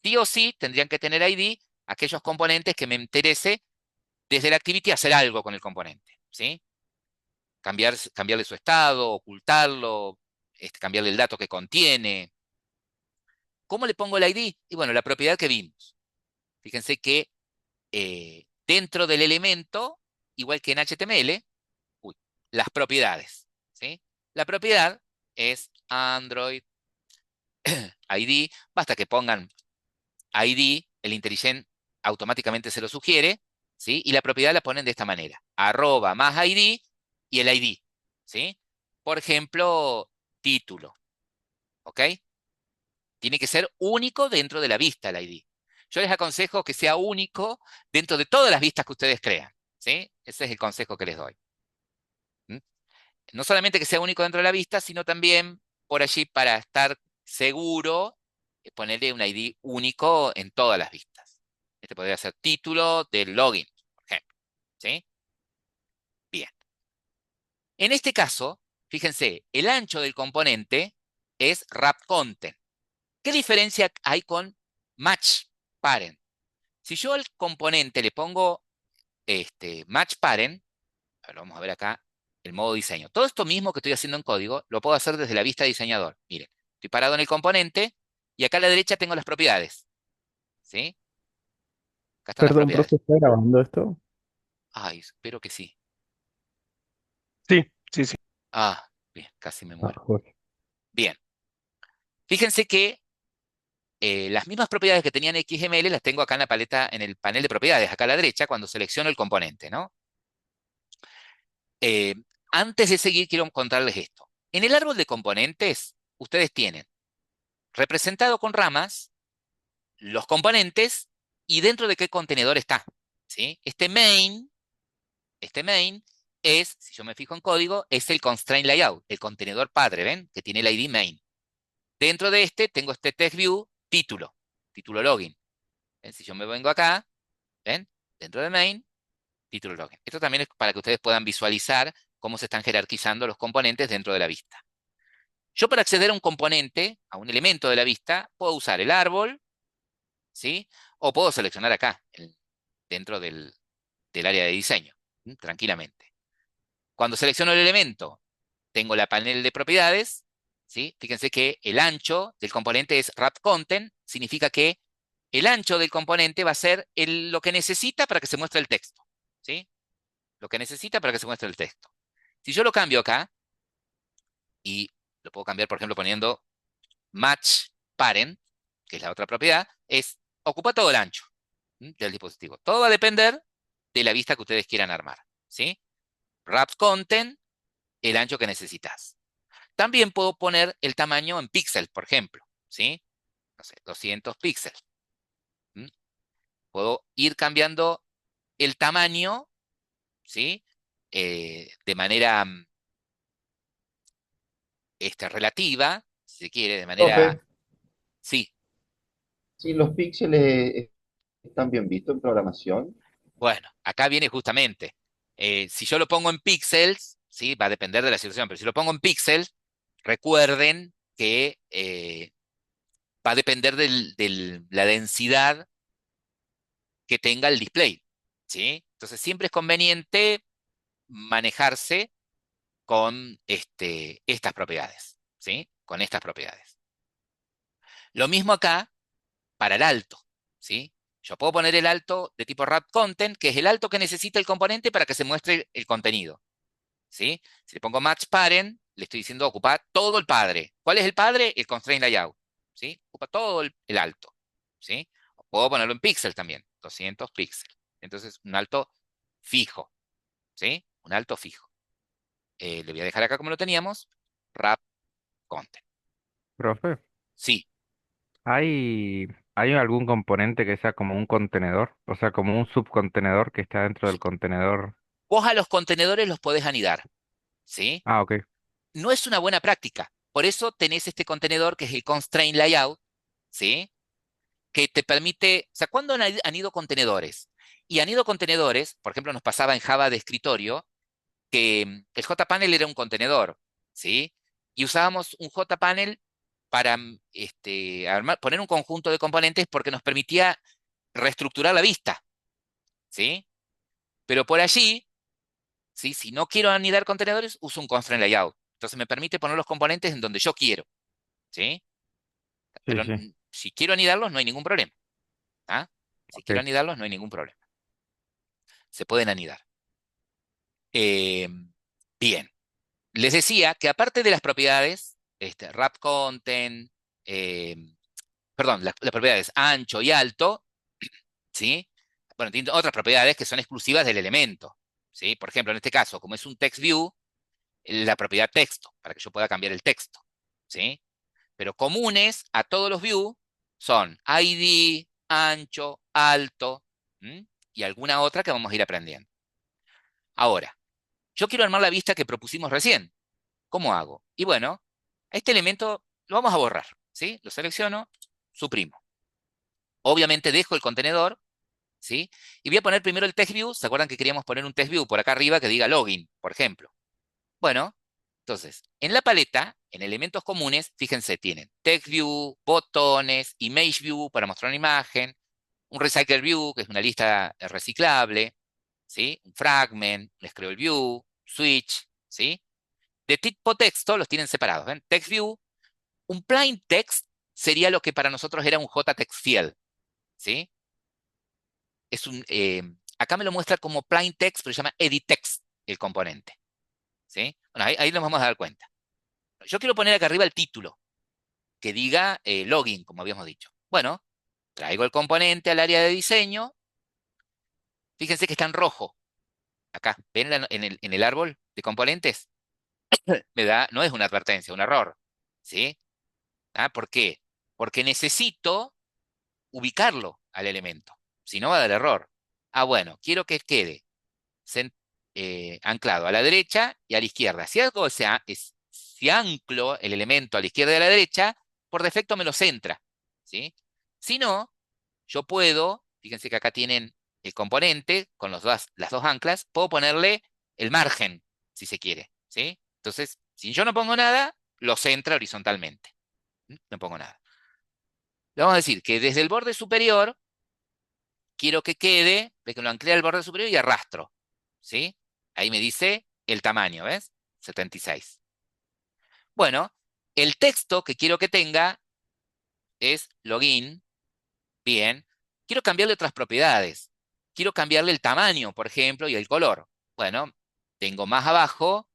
Sí o sí tendrían que tener ID aquellos componentes que me interese desde la activity hacer algo con el componente, ¿sí? Cambiarle su estado, ocultarlo, cambiarle el dato que contiene. ¿Cómo le pongo el ID? Y bueno, la propiedad que vimos. Fíjense que dentro del elemento, igual que en HTML, uy, las propiedades, ¿sí? La propiedad es Android ID, basta que pongan ID, el IntelliJ automáticamente se lo sugiere, ¿sí? Y la propiedad la ponen de esta manera, arroba más ID y el ID, ¿sí? Por ejemplo, título, ¿ok? Tiene que ser único dentro de la vista el ID. Yo les aconsejo que sea único dentro de todas las vistas que ustedes crean, ¿sí? Ese es el consejo que les doy. ¿Mm? No solamente que sea único dentro de la vista, sino también por allí para estar seguro, ponerle un ID único en todas las vistas. Este podría ser título del login, por ejemplo, ¿sí? Bien. En este caso, fíjense, el ancho del componente es wrap content. ¿Qué diferencia hay con match parent? Si yo al componente le pongo match parent, vamos a ver acá el modo diseño. Todo esto mismo que estoy haciendo en código lo puedo hacer desde la vista diseñador. Miren, estoy parado en el componente y acá a la derecha tengo las propiedades. ¿Sí? Acá están las Perdón, propiedades. profe, ¿está grabando esto? Ay, espero que sí. Sí, sí, sí. Ah, bien, casi me Ah, muero. bueno. Bien. Fíjense que las mismas propiedades que tenían XML las tengo acá en la paleta, en el panel de propiedades, acá a la derecha, cuando selecciono el componente, ¿no? Eh, Antes de seguir, quiero contarles esto. En el árbol de componentes, ustedes tienen representado con ramas los componentes y dentro de qué contenedor está, ¿sí? Este main es, si yo me fijo en código, es el constraint layout, el contenedor padre, ¿ven? Que tiene el ID main. Dentro de este tengo este text view título login. ¿Ven? Si yo me vengo acá, ¿ven? Dentro de main, título login. Esto también es para que ustedes puedan visualizar cómo se están jerarquizando los componentes dentro de la vista. Yo para acceder a un componente, a un elemento de la vista, puedo usar el árbol, ¿sí? O puedo seleccionar acá, dentro del área de diseño, tranquilamente. Cuando selecciono el elemento, tengo la panel de propiedades, ¿sí? Fíjense que el ancho del componente es wrap content, significa que el ancho del componente va a ser lo que necesita para que se muestre el texto, ¿sí? Lo que necesita para que se muestre el texto. Si yo lo cambio acá, y lo puedo cambiar, por ejemplo, poniendo match parent, que es la otra propiedad, ocupa todo el ancho del dispositivo. Todo va a depender de la vista que ustedes quieran armar, ¿sí? Wrap content, el ancho que necesitas. También puedo poner el tamaño en píxeles, por ejemplo, ¿sí? No sé, 200 píxeles. Puedo ir cambiando el tamaño, ¿sí? De manera relativa, si se quiere, de manera... Profe, Sí, si los píxeles están bien vistos en programación. bueno, acá viene justamente. Si yo lo pongo en píxeles, ¿sí? Va a depender de la situación, pero si lo pongo en píxeles, recuerden que va a depender de la densidad que tenga el display, ¿sí? Entonces siempre es conveniente manejarse con estas propiedades, ¿sí? Con estas propiedades. Lo mismo acá para el alto, ¿sí? Yo puedo poner el alto de tipo wrap content, que es el alto que necesita el componente para que se muestre el contenido, ¿sí? Si le pongo match parent, le estoy diciendo ocupa todo el padre. ¿Cuál es el padre? El constraint layout, ¿sí? Ocupa todo el alto, ¿sí? O puedo ponerlo en píxeles también, 200 píxeles. Entonces, un alto fijo, ¿sí? Un alto fijo. Le voy a dejar acá como lo teníamos, wrap content. Profe, Sí, ¿hay, ¿hay algún componente que sea como un contenedor? O sea, como un subcontenedor que está dentro del contenedor. vos a los contenedores los podés anidar, ¿sí? Ah, ok. No es una buena práctica. Por eso tenés este contenedor que es el constraint layout, ¿sí? Que te permite, o sea, ¿cuándo han ido contenedores? Y han ido contenedores, por ejemplo, nos pasaba en Java de escritorio, que el JPanel era un contenedor, ¿sí? Y usábamos un JPanel para poner un conjunto de componentes porque nos permitía reestructurar la vista, ¿sí? Pero por allí, ¿sí? Si no quiero anidar contenedores, uso un constraint layout. Entonces me permite poner los componentes en donde yo quiero, ¿sí? Sí, Pero sí. si quiero anidarlos, no hay ningún problema. ¿Ah? Si quiero Ok. anidarlos, no hay ningún problema. Se pueden anidar. Eh, Bien. Les decía que aparte de las propiedades, wrap content, eh, perdón, las propiedades ancho y alto, ¿sí? Bueno, tienen otras propiedades que son exclusivas del elemento, ¿sí? Por ejemplo, en este caso, como es un text view, la propiedad texto, para que yo pueda cambiar el texto, ¿sí? Pero comunes a todos los views son ID, ancho, alto, ¿m? Y alguna otra que vamos a ir aprendiendo. Ahora, yo quiero armar la vista que propusimos recién. ¿Cómo hago? Y bueno, este elemento lo vamos a borrar, ¿sí? Lo selecciono, suprimo. Obviamente dejo el contenedor, ¿sí? Y voy a poner primero el text view. ¿Se acuerdan que queríamos poner un text view por acá arriba que diga login, por ejemplo? Bueno, entonces, en la paleta, en elementos comunes, fíjense, tienen text view, botones, image view para mostrar una imagen, un recycle view, que es una lista reciclable, ¿sí? Un fragment, un scroll view, switch, ¿sí? De tipo texto los tienen separados, ¿ven? Text view, un plain text sería lo que para nosotros era un JText field, ¿sí? Acá me lo muestra como plain text, pero se llama edit text el componente, ¿sí? Bueno, ahí nos vamos a dar cuenta. Yo quiero poner acá arriba el título, que diga login, como habíamos dicho. Bueno, traigo el componente al área de diseño. Fíjense que está en rojo. Acá, ¿ven en el árbol de componentes? No es una advertencia, un error. ¿Sí? ¿Por qué? Porque necesito ubicarlo al elemento. Si no, va a dar error. Bueno, quiero que quede anclado a la derecha y a la izquierda. Si anclo el elemento a la izquierda y a la derecha, por defecto me lo centra. ¿Sí? Si no, yo puedo, fíjense que acá tienen el componente con las dos anclas, puedo ponerle el margen, si se quiere. ¿Sí? Entonces, si yo no pongo nada, lo centra horizontalmente. No pongo nada. Le vamos a decir que desde el borde superior quiero que quede, ve que lo anclé al borde superior y arrastro. ¿Sí? Ahí me dice el tamaño, ¿ves? 76. Bueno, el texto que quiero que tenga es login. Bien. Quiero cambiarle otras propiedades. Quiero cambiarle el tamaño, por ejemplo, y el color. Bueno, tengo más abajo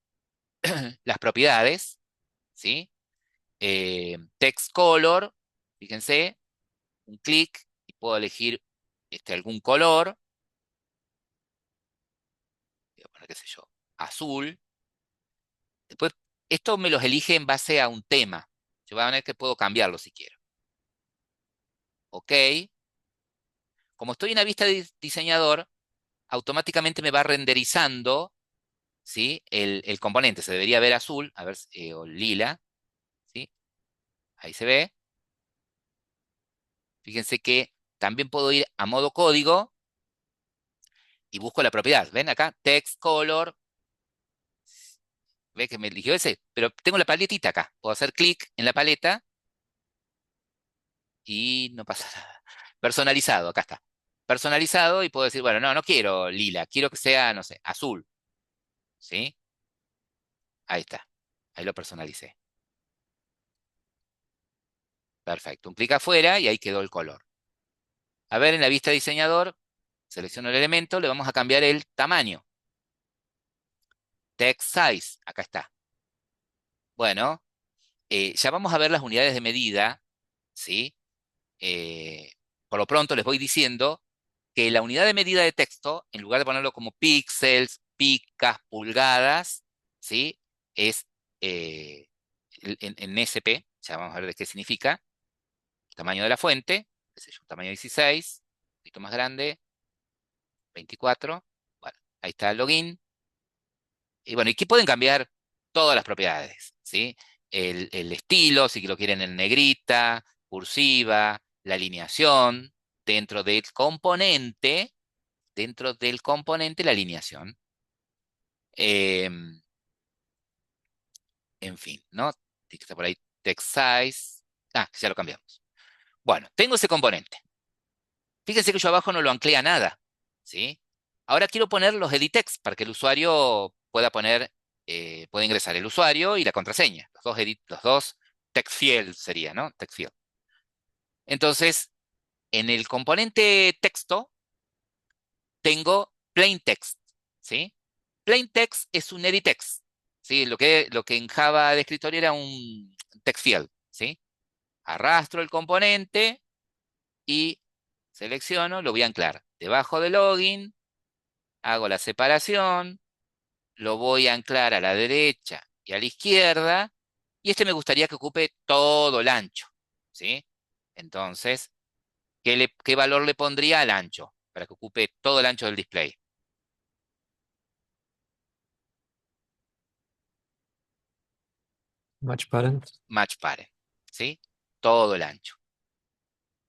las propiedades, ¿sí? Text color, fíjense, un clic y puedo elegir algún color. Voy a poner, qué sé yo, azul. Después, esto me los elige en base a un tema. Yo voy a ver que puedo cambiarlo si quiero. Ok. Como estoy en la vista de diseñador, automáticamente me va renderizando, ¿sí? El componente. Se debería ver azul, a ver, o lila, ¿sí? Ahí se ve. Fíjense que también puedo ir a modo código y busco la propiedad. ¿Ven acá? Text color. ¿Ve que me eligió ese? Pero tengo la paletita acá. Puedo hacer clic en la paleta y no pasa nada. Personalizado, acá está. Personalizado y puedo decir, bueno, no quiero lila, quiero que sea, no sé, azul. ¿Sí? Ahí está. Ahí lo personalicé. Perfecto. Un clic afuera y ahí quedó el color. A ver, en la vista diseñador, selecciono el elemento, le vamos a cambiar el tamaño. Text size, acá está. Bueno, ya vamos a ver las unidades de medida, ¿sí? Eh, por lo pronto les voy diciendo que la unidad de medida de texto, en lugar de ponerlo como píxeles, picas, pulgadas, ¿sí? Es en SP, ya vamos a ver de qué significa. El tamaño de la fuente, qué sé yo, tamaño 16, un poquito más grande, 24. Bueno, ahí está el login. Y bueno, y aquí pueden cambiar todas las propiedades, ¿sí? El estilo, si lo quieren en negrita, cursiva, la alineación, dentro del componente, la alineación. En fin, ¿no? Tiene que estar por ahí text size. Ya lo cambiamos. Bueno, tengo ese componente. Fíjense que yo abajo no lo anclé a nada, ¿sí? Ahora quiero poner los edit text para que el usuario pueda ingresar el usuario y la contraseña. Los dos text field sería, ¿no? Text field. Entonces, en el componente texto tengo plain text, ¿sí? Plain text es un edit text, ¿sí? Lo que en Java de escritorio era un text field, ¿sí? Arrastro el componente y selecciono, lo voy a anclar debajo de login, hago la separación, lo voy a anclar a la derecha y a la izquierda, y me gustaría que ocupe todo el ancho, ¿sí? Entonces, ¿qué valor le pondría al ancho? Para que ocupe todo el ancho del display. Match parent. Match parent, ¿sí? Todo el ancho.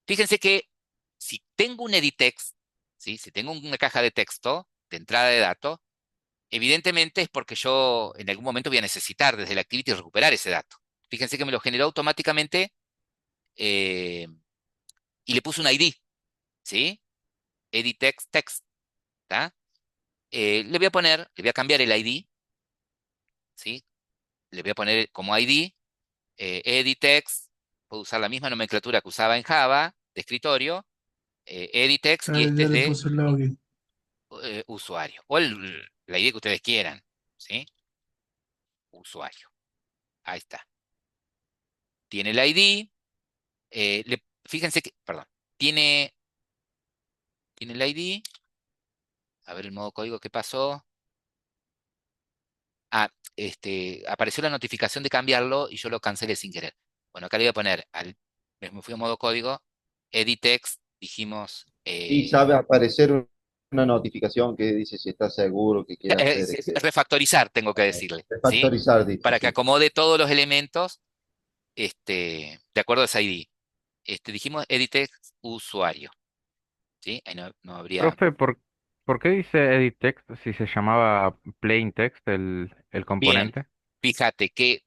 Fíjense que si tengo un edit text, ¿sí? Si tengo una caja de texto de entrada de datos, evidentemente es porque yo en algún momento voy a necesitar desde el Activity recuperar ese dato. Fíjense que me lo generó automáticamente eh, y le puse un ID, ¿sí? Edit text, text, ¿tá? Le voy a cambiar el ID, ¿sí? Le voy a poner como ID edit text, puedo usar la misma nomenclatura que usaba en Java de escritorio, edit text, y este Ya es le de puse el login. usuario, o la ID que ustedes quieran, ¿sí? Usuario. Ahí está. Tiene el ID. fíjense que, perdón, tiene, tiene el ID. A ver el modo código que pasó. Ah, apareció la notificación de cambiarlo y yo lo cancelé sin querer. Bueno, acá le voy a poner, me fui a modo código, edit text, dijimos, Y sabe aparecer una notificación que dice si está seguro que quiere hacer refactorizar, tengo que decirle, ¿sí? refactorizar, dice, Para que sí. acomode todos los elementos de acuerdo a ese ID. Dijimos edit text usuario, ¿sí? Ahí no habría. Profe, ¿por qué dice edit text si se llamaba plain text el Bien, componente? fíjate que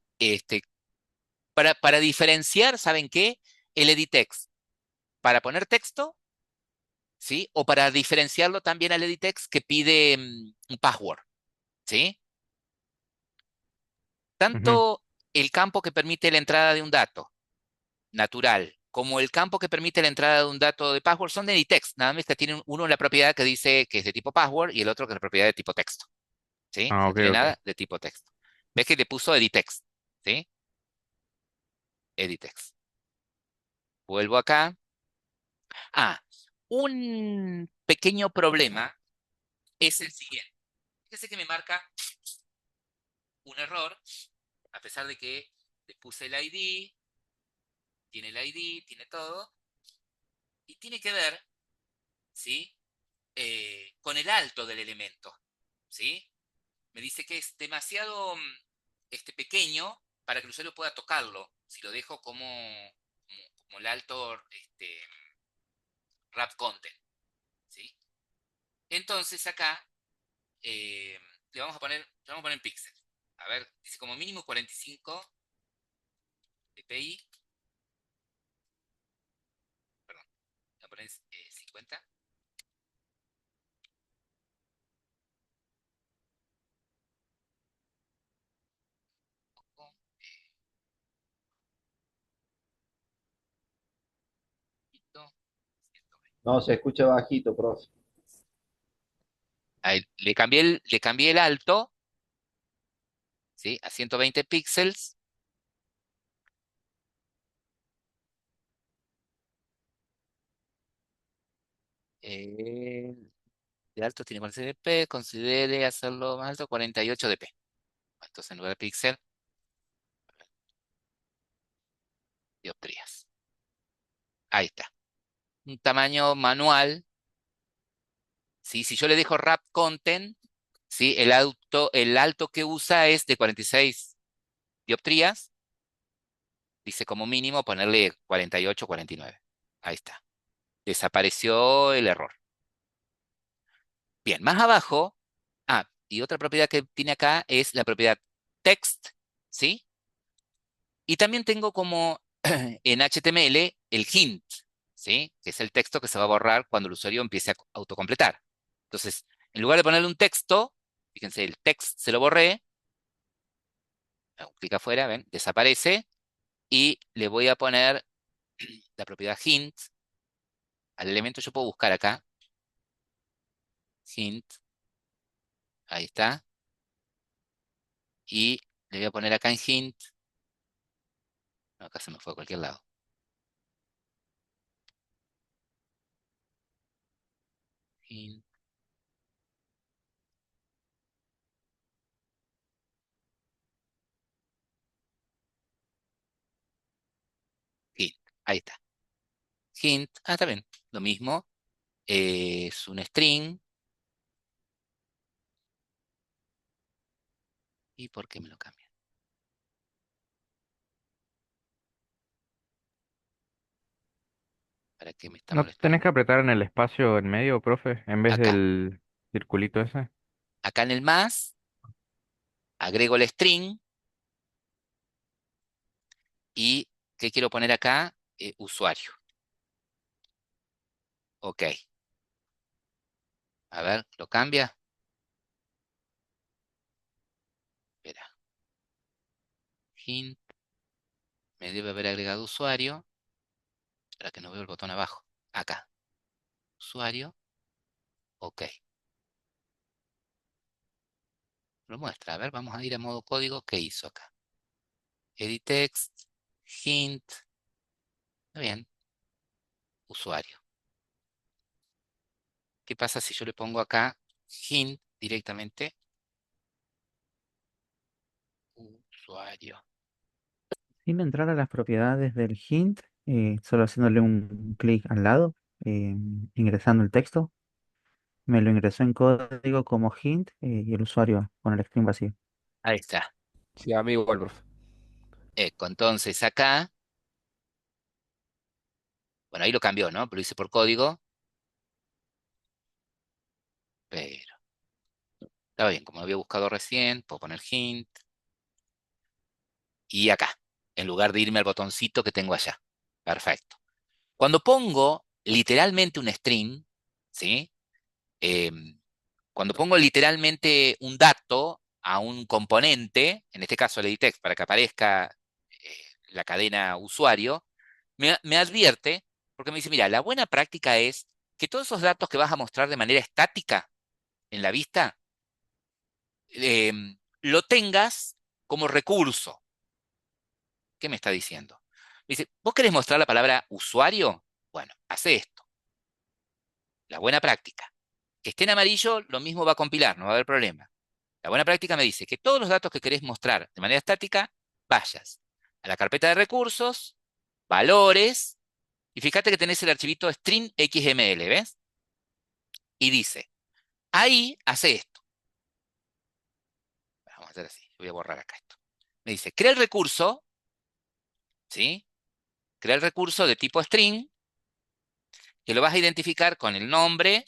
para diferenciar, ¿saben qué? El edit text, para poner texto, ¿sí? O para diferenciarlo también al edit text que pide un password, ¿sí? Ujú. Tanto el campo que permite la entrada de un dato natural como el campo que permite la entrada de un dato de password son de edit text, nada más que tienen uno la propiedad que dice que es de tipo password y el otro que es la propiedad de tipo texto, ¿sí? Ah, No ok, tiene ok. nada de tipo texto. ¿Ves que le puso edit text? ¿Sí? Edit text. Vuelvo acá. Ah, un pequeño problema es el siguiente. Fíjese que me marca un error, a pesar de que le puse el ID, tiene todo, y tiene que ver, ¿sí? Con el alto del elemento, ¿sí? Me dice que es demasiado pequeño para que el usuario pueda tocarlo, si lo dejo como el alto wrap content, ¿sí? Entonces acá eh, le vamos a poner en píxel. A ver, dice como mínimo 45 dpi, perdón, voy a poner 50. No, se escucha bajito, profe. Ahí, le cambié el alto, ¿sí? A 120 píxeles. Eh, de alto tiene 46 dp, considere hacerlo más alto, 48 dp. Entonces en lugar de píxel, dioptrías. Ahí está. Un tamaño manual, ¿sí? Si yo le dejo wrap content, ¿sí? El alto que usa es de 46 dioptrías. Dice como mínimo ponerle 48, 49. Ahí está. Desapareció el error. Bien, más abajo. Y otra propiedad que tiene acá es la propiedad text, ¿sí? Y también tengo como en HTML el hint, ¿sí? Que es el texto que se va a borrar cuando el usuario empiece a autocompletar. Entonces, en lugar de ponerle un texto, fíjense, el text se lo borré, hago clic afuera, ven, desaparece, y le voy a poner la propiedad hint al elemento. Yo puedo buscar acá, hint, ahí está, y le voy a poner acá en hint, no, acá se me fue a cualquier lado, hint, hint, ahí está, hint, está bien, lo mismo, es un string. ¿Y por qué me lo cambia? ¿Para qué me está ¿No tenés molestando? que apretar en el espacio en medio, profe, en vez Acá, del circulito ese? acá en el más, agrego el string y ¿qué quiero poner acá? Usuario. Ok. A ver, ¿lo cambia? Espera. Hint, me debe haber agregado usuario. Espera que no veo el botón abajo. Acá. Usuario. Ok. Lo muestra. A ver, vamos a ir a modo código. ¿Qué hizo acá? Edit text. Hint. Está bien. usuario. ¿Qué pasa si yo le pongo acá hint directamente? Usuario. Sin entrar a las propiedades del hint, solo haciéndole un clic al lado, ingresando el texto, me lo ingresó en código como hint y el usuario con el string vacío. Ahí está. Sí, a mí igual, profe. Entonces acá, bueno, ahí lo cambió, ¿no? Pero lo hice por código. Pero estaba bien, como lo había buscado recién, puedo poner hint. Y acá, en lugar de irme al botoncito que tengo allá. Perfecto. Cuando pongo literalmente un string, ¿sí? Cuando pongo literalmente un dato a un componente, en este caso el editext, para que aparezca la cadena usuario, me advierte, porque me dice, mira, la buena práctica es que todos esos datos que vas a mostrar de manera estática en la vista, lo tengas como recurso. ¿Qué me está diciendo? Me dice, ¿vos querés mostrar la palabra usuario? Bueno, hace esto. La buena práctica. Que esté en amarillo, lo mismo va a compilar, no va a haber problema. La buena práctica me dice que todos los datos que querés mostrar de manera estática, vayas a la carpeta de recursos, valores, y fíjate que tenés el archivito string XML, ¿ves? Y dice, ahí hace esto. Vamos a hacer así, voy a borrar acá esto. Me dice, crea el recurso, ¿sí? Crea el recurso de tipo string, que lo vas a identificar con el nombre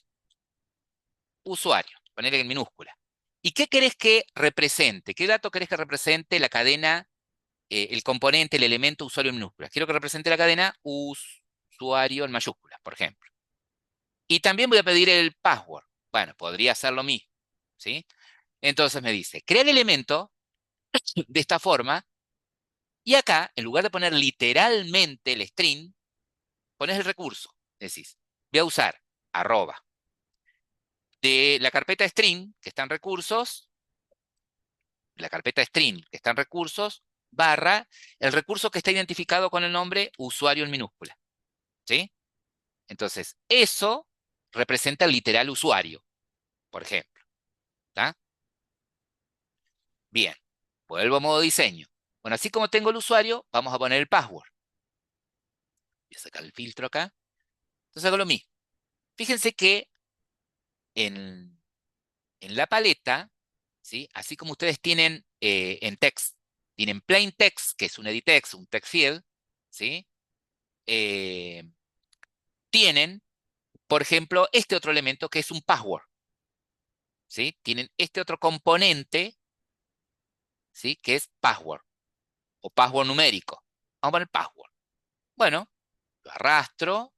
usuario, ponerle en minúscula. ¿Y qué querés que represente? ¿Qué dato querés que represente la cadena, el componente, el elemento usuario en minúsculas? Quiero que represente la cadena usuario en mayúsculas, por ejemplo. Y también voy a pedir el password. Bueno, podría ser lo mismo, ¿sí? Entonces me dice, crea el elemento de esta forma y acá, en lugar de poner literalmente el string, pones el recurso. Decís, voy a usar arroba de la carpeta string, que está en recursos, la carpeta string, que está en recursos, barra el recurso que está identificado con el nombre usuario en minúscula. ¿Sí? Entonces, eso representa el literal usuario, por ejemplo. ¿Está? Bien. Vuelvo a modo diseño. Bueno, así como tengo el usuario, vamos a poner el password. Voy a sacar el filtro acá. Entonces hago lo mismo. Fíjense que en la paleta, ¿sí? Así como ustedes tienen en text, tienen plain text, que es un edit text, un text field, ¿sí? Eh, tienen, por ejemplo, este otro elemento que es un password, ¿sí? Tienen este otro componente, ¿sí? Que es password o password numérico. Vamos a poner password. Bueno, lo arrastro,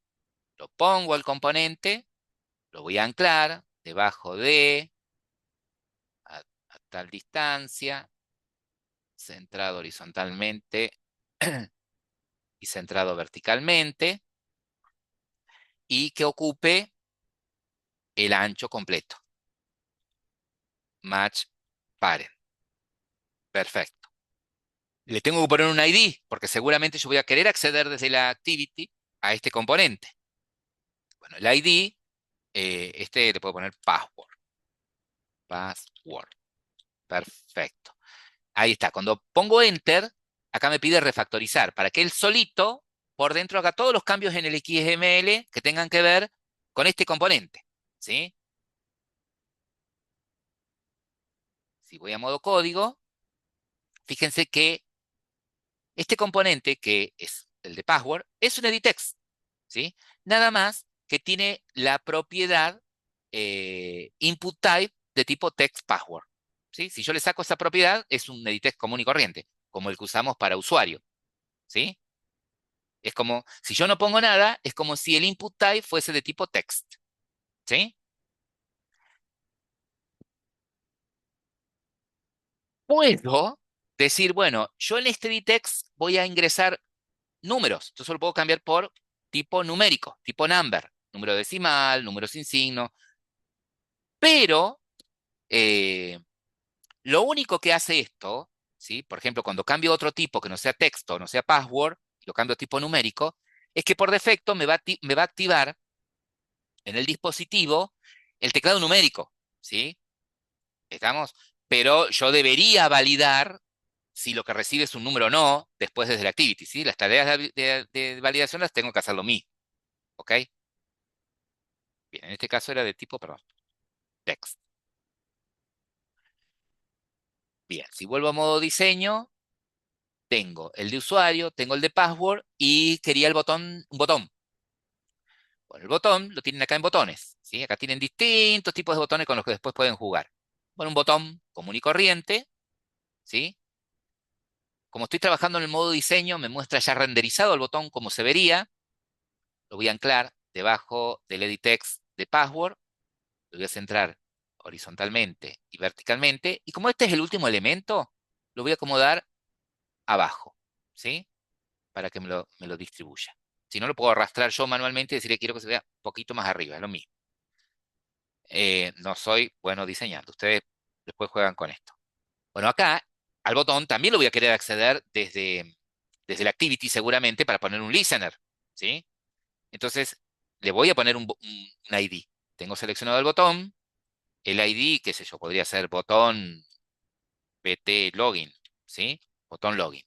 lo pongo al componente, lo voy a anclar debajo de a tal distancia, centrado horizontalmente y centrado verticalmente, y que ocupe el ancho completo. Match parent. Perfecto. Le tengo que poner un ID, porque seguramente yo voy a querer acceder desde la activity a este componente. Bueno, el ID, le puedo poner password. Password. Perfecto. Ahí está. Cuando pongo enter, acá me pide refactorizar para que él solito, por dentro, haga todos los cambios en el XML que tengan que ver con este componente. ¿Sí? Si voy a modo código, fíjense que este componente, que es el de password, es un edit text, ¿sí? Nada más que tiene la propiedad input type de tipo text password, ¿sí? Si yo le saco esa propiedad, es un edit text común y corriente, como el que usamos para usuario, ¿sí? Es como, si yo no pongo nada, es como si el input type fuese de tipo text, ¿sí? Puedo decir, bueno, yo en este edit text voy a ingresar números. Entonces lo puedo cambiar por tipo numérico, tipo number, número decimal, número sin signo. Pero eh, lo único que hace esto, ¿sí? Por ejemplo, cuando cambio otro tipo que no sea texto, no sea password, lo cambio a tipo numérico, es que por defecto me va a activar en el dispositivo el teclado numérico, ¿sí? ¿Estamos? Pero yo debería validar si lo que recibe es un número o no después desde la activity, ¿sí? Las tareas de validación las tengo que hacer lo mismo, ¿ok? Bien, en este caso era de tipo, perdón, text. Bien, si vuelvo a modo diseño, tengo el de usuario, tengo el de password y quería un botón. Bueno, el botón lo tienen acá en botones, ¿sí? Acá tienen distintos tipos de botones con los que después pueden jugar. Bueno, un botón común y corriente, ¿sí? Como estoy trabajando en el modo diseño, me muestra ya renderizado el botón como se vería. Lo voy a anclar debajo del edit text de password. Lo voy a centrar horizontalmente y verticalmente. Y como este es el último elemento, lo voy a acomodar abajo, ¿sí? Para que me lo distribuya. Si no, lo puedo arrastrar yo manualmente y decirle quiero que se vea un poquito más arriba, es lo mismo. No soy bueno diseñando. Ustedes después juegan con esto. Bueno, acá al botón también lo voy a querer acceder desde la activity seguramente para poner un listener, ¿sí? Entonces, le voy a poner un ID. Tengo seleccionado el botón, el ID, qué sé yo, podría ser botón pt login, ¿sí? Botón login.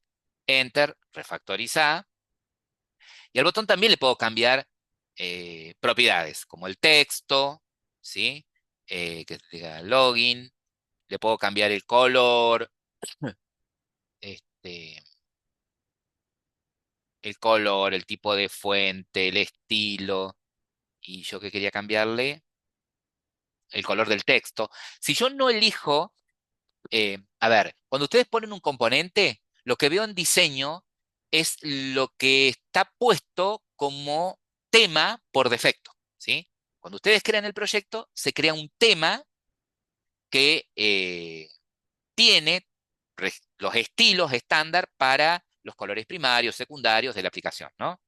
Enter, refactorizar. Y al botón también le puedo cambiar propiedades, como el texto, ¿sí? Que diga login. Le puedo cambiar el color, este, el tipo de fuente, el estilo. Y yo que quería cambiarle el color del texto. Si yo no elijo, a ver, cuando ustedes ponen un componente, lo que veo en diseño es lo que está puesto como tema por defecto, ¿sí? Cuando ustedes crean el proyecto, se crea un tema que tiene los estilos estándar para los colores primarios, secundarios de la aplicación, ¿no?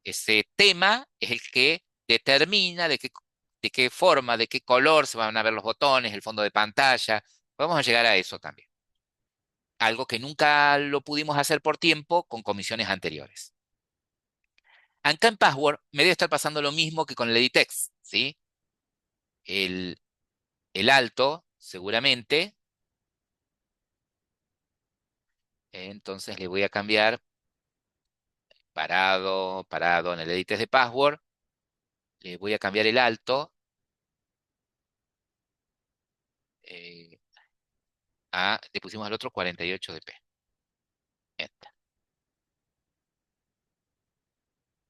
Ese tema es el que determina de qué forma, de qué color se van a ver los botones, el fondo de pantalla. Vamos a llegar a eso también. Algo que nunca lo pudimos hacer por tiempo con comisiones anteriores. Acá en Password me debe estar pasando lo mismo que con el edit text, ¿sí? El, el alto, seguramente. Entonces le voy a cambiar parado en el edit text de Password. Le voy a cambiar el alto eh, le pusimos al otro 48 dp. Enter.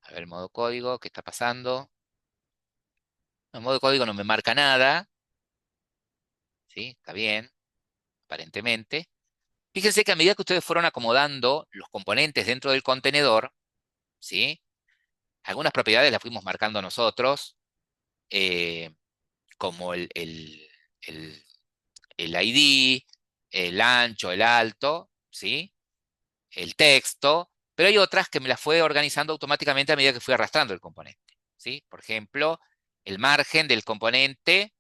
A ver, modo código, ¿qué está pasando? El modo código no me marca nada, ¿sí? Está bien, aparentemente. Fíjense que a medida que ustedes fueron acomodando los componentes dentro del contenedor, ¿sí? Algunas propiedades las fuimos marcando nosotros, eh, como el, el ID, el ancho, el alto, ¿sí? El texto, pero hay otras que me las fue organizando automáticamente a medida que fui arrastrando el componente, ¿sí? Por ejemplo, el margen del componente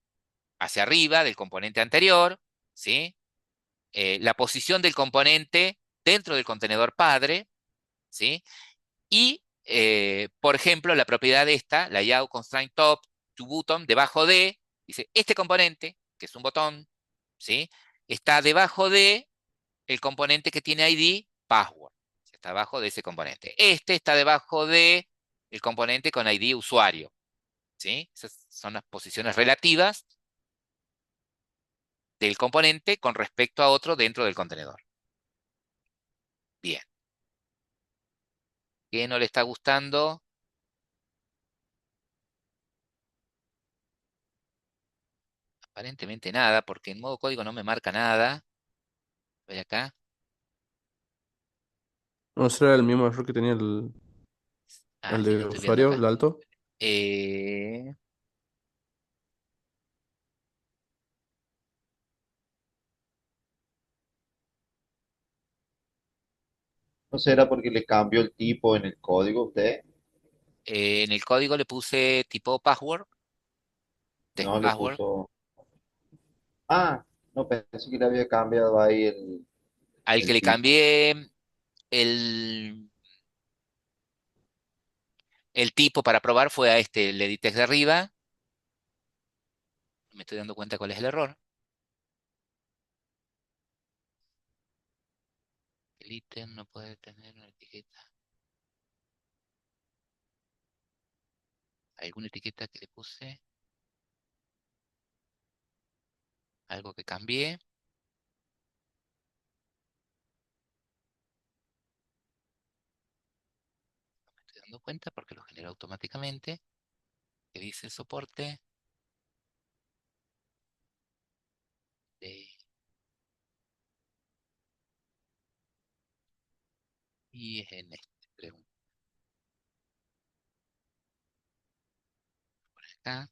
hacia arriba del componente anterior, ¿sí? La posición del componente dentro del contenedor padre, ¿sí? Y, por ejemplo, la propiedad de esta, layout constraint top to button, debajo de, dice, este componente, que es un botón, ¿sí? Está debajo de el componente que tiene ID password. Está debajo de ese componente. Este está debajo de el componente con ID usuario, ¿sí? Esas son las posiciones relativas del componente con respecto a otro dentro del contenedor. Bien. ¿Qué no le está gustando? Aparentemente nada, porque en modo código no me marca nada. Voy acá. No será el mismo error que tenía el Sí, lo de estoy viendo usuario, el acá. alto. Eh, ¿No será porque le cambió el tipo en el código a usted? en el código le puse tipo password, text No le password. puso. Ah, no pensé que le había cambiado ahí Al que el le tipo. cambié el, El tipo para probar fue a el editex de arriba. Me estoy dando cuenta cuál es el error. El ítem no puede tener una etiqueta. ¿Alguna etiqueta que le puse? ¿Algo que cambié? No me estoy dando cuenta porque lo generó automáticamente. ¿Qué dice el soporte? De- Y es en este, pregunta. Por acá.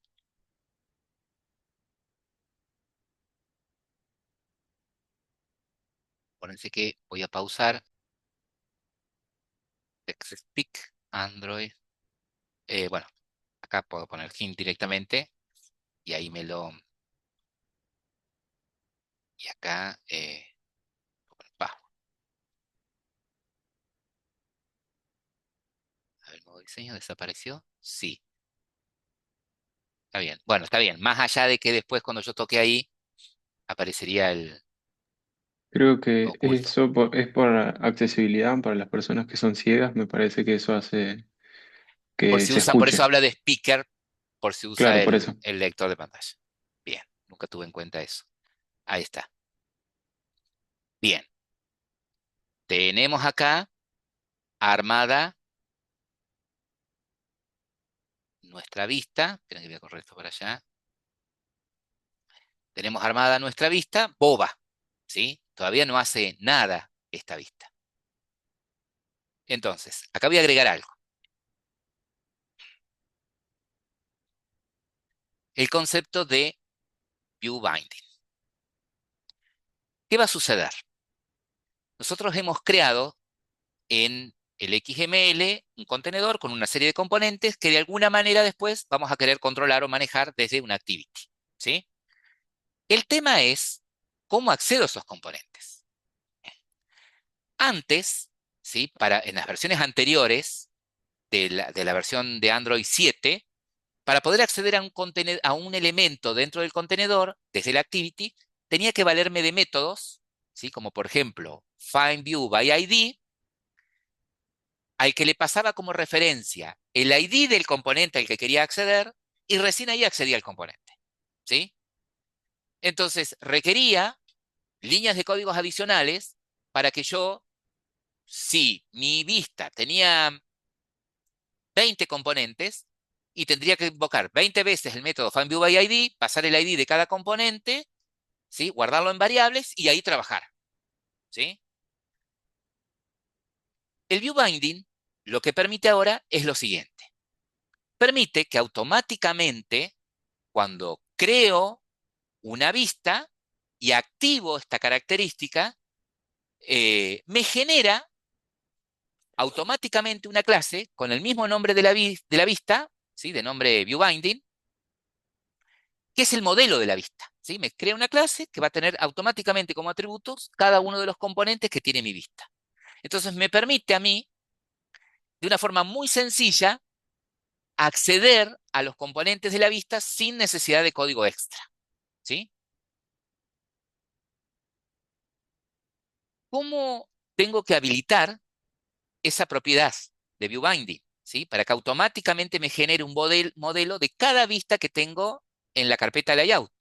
Acuérdense que voy a pausar. TextSpeak, Android. Bueno, acá puedo poner hint directamente. Y ahí Y acá, bajo. A ver, el modo diseño desapareció. Sí, está bien. Bueno, está bien. Más allá de que después cuando yo toque ahí, aparecería el Creo que oculto. es por accesibilidad para las personas que son ciegas. Me parece que eso hace que se Por eso escuche. habla de speaker, por si usa Claro, por eso. el lector de pantalla. Bien, nunca tuve en cuenta eso. Ahí está. Bien, tenemos acá armada nuestra vista. Esperen que voy a correr esto para allá. Tenemos armada nuestra vista boba, ¿sí? Todavía no hace nada esta vista. Entonces, acá voy a agregar algo. El concepto de view binding. ¿Qué va a suceder? Nosotros hemos creado en el XML un contenedor con una serie de componentes que de alguna manera después vamos a querer controlar o manejar desde una activity, ¿sí? El tema es cómo accedo a esos componentes. Antes, ¿sí? En las versiones anteriores de la versión de Android 7, para poder acceder a a un elemento dentro del contenedor, desde la activity, tenía que valerme de métodos, ¿sí? Como por ejemplo, findViewById, al que le pasaba como referencia el ID del componente al que quería acceder, y recién ahí accedía al componente, ¿sí? Entonces, requería líneas de códigos adicionales para que yo, si mi vista tenía 20 componentes, y tendría que invocar 20 veces el método findViewById, pasar el ID de cada componente, ¿sí? Guardarlo en variables y ahí trabajar, ¿sí? El view binding lo que permite ahora es lo siguiente. Permite que automáticamente, cuando creo una vista y activo esta característica, me genera automáticamente una clase con el mismo nombre de de la vista, ¿sí? De nombre viewBinding, que es el modelo de la vista, ¿sí? Me crea una clase que va a tener automáticamente como atributos cada uno de los componentes que tiene mi vista. Entonces me permite a mí, de una forma muy sencilla, acceder a los componentes de la vista sin necesidad de código extra, ¿sí? ¿Cómo tengo que habilitar esa propiedad de viewBinding? ¿Sí? Para que automáticamente me genere un modelo de cada vista que tengo en la carpeta layout.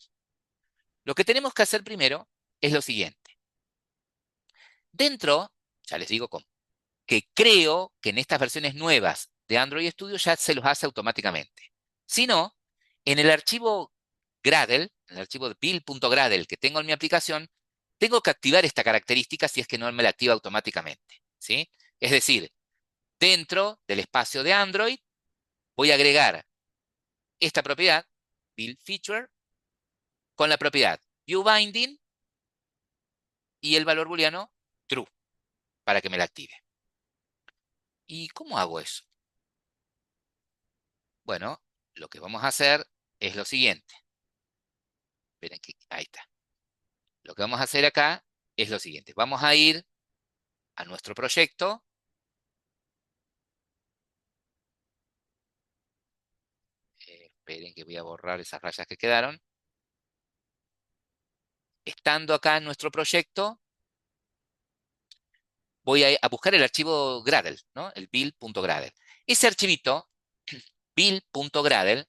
Lo que tenemos que hacer primero es lo siguiente. Dentro, ya les digo que creo que en estas versiones nuevas de Android Studio ya se los hace automáticamente. Si no, en el archivo Gradle, en el archivo de build.gradle que tengo en mi aplicación, tengo que activar esta característica si es que no me la activa automáticamente, ¿sí? Es decir, dentro del espacio de Android voy a agregar esta propiedad, build feature, con la propiedad viewBinding y el valor booleano true para que me la active. ¿Y cómo hago eso? Bueno, lo que vamos a hacer es lo siguiente. Esperen que ahí está. Lo que vamos a hacer acá es lo siguiente. Vamos a ir a nuestro proyecto. Esperen que voy a borrar esas rayas que quedaron. Estando acá en nuestro proyecto, voy a buscar el archivo Gradle, ¿no? El build.gradle. Ese archivito, build.gradle,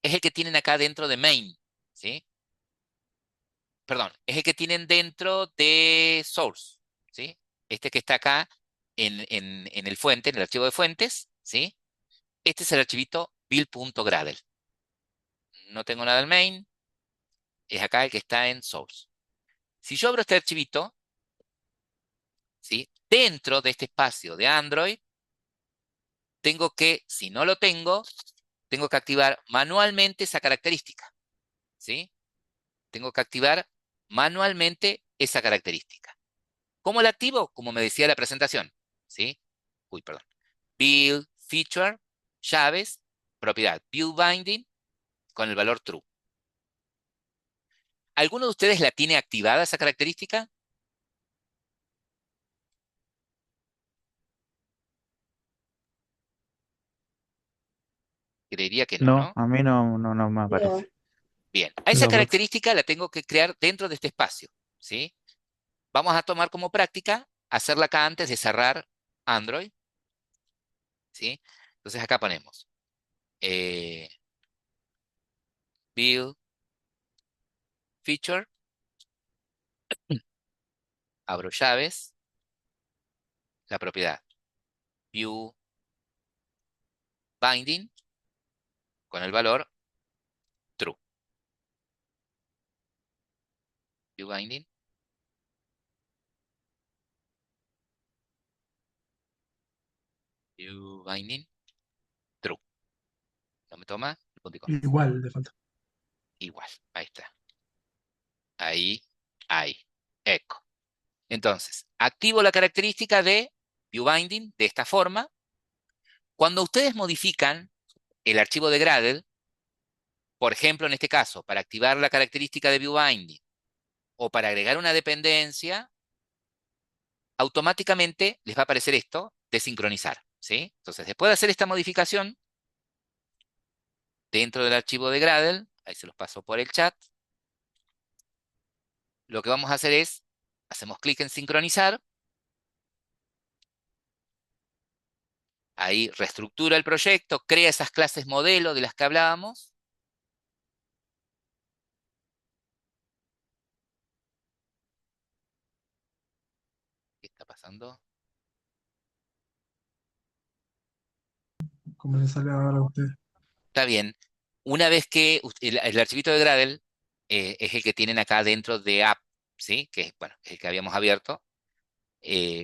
es el que tienen acá dentro de main, ¿sí? Perdón, es el que tienen dentro de source, ¿sí? Este que está acá en el fuente, en el archivo de fuentes, ¿sí? Este es el archivito build.gradle. No tengo nada en main, es acá el que está en source. Si yo abro este archivito, ¿sí? Dentro de este espacio de Android, tengo que, si no lo tengo que activar manualmente esa característica, ¿sí? Tengo que activar manualmente esa característica. ¿Cómo la activo? Como me decía la presentación, ¿sí? Uy, perdón. Build, feature, llaves, propiedad, view binding con el valor true. ¿Alguno de ustedes la tiene activada esa característica? Creería que no, No, ¿no? a mí no me No. aparece. Bien, a esa Tampoco. característica la tengo que crear dentro de este espacio, ¿sí? Vamos a tomar como práctica hacerla acá antes de cerrar Android, ¿sí? Entonces acá ponemos build, feature, abro llaves, la propiedad, view binding con el valor true. View binding. View binding true. ¿No me toma? El punto y coma. Igual de falta. Igual. Ahí está. Ahí. Eco. Entonces, activo la característica de view binding de esta forma. Cuando ustedes modifican el archivo de Gradle, por ejemplo, en este caso, para activar la característica de view binding o para agregar una dependencia, automáticamente les va a aparecer esto de sincronizar, ¿sí? Entonces, después de hacer esta modificación dentro del archivo de Gradle, ahí se los paso por el chat, lo que vamos a hacer es, hacemos clic en sincronizar, ahí reestructura el proyecto, crea esas clases modelo de las que hablábamos. ¿Qué está pasando? Como le sale ahora a usted. Está bien. Una vez que el archivito de Gradle es el que tienen acá dentro de app, ¿sí? Que es, bueno, el que habíamos abierto.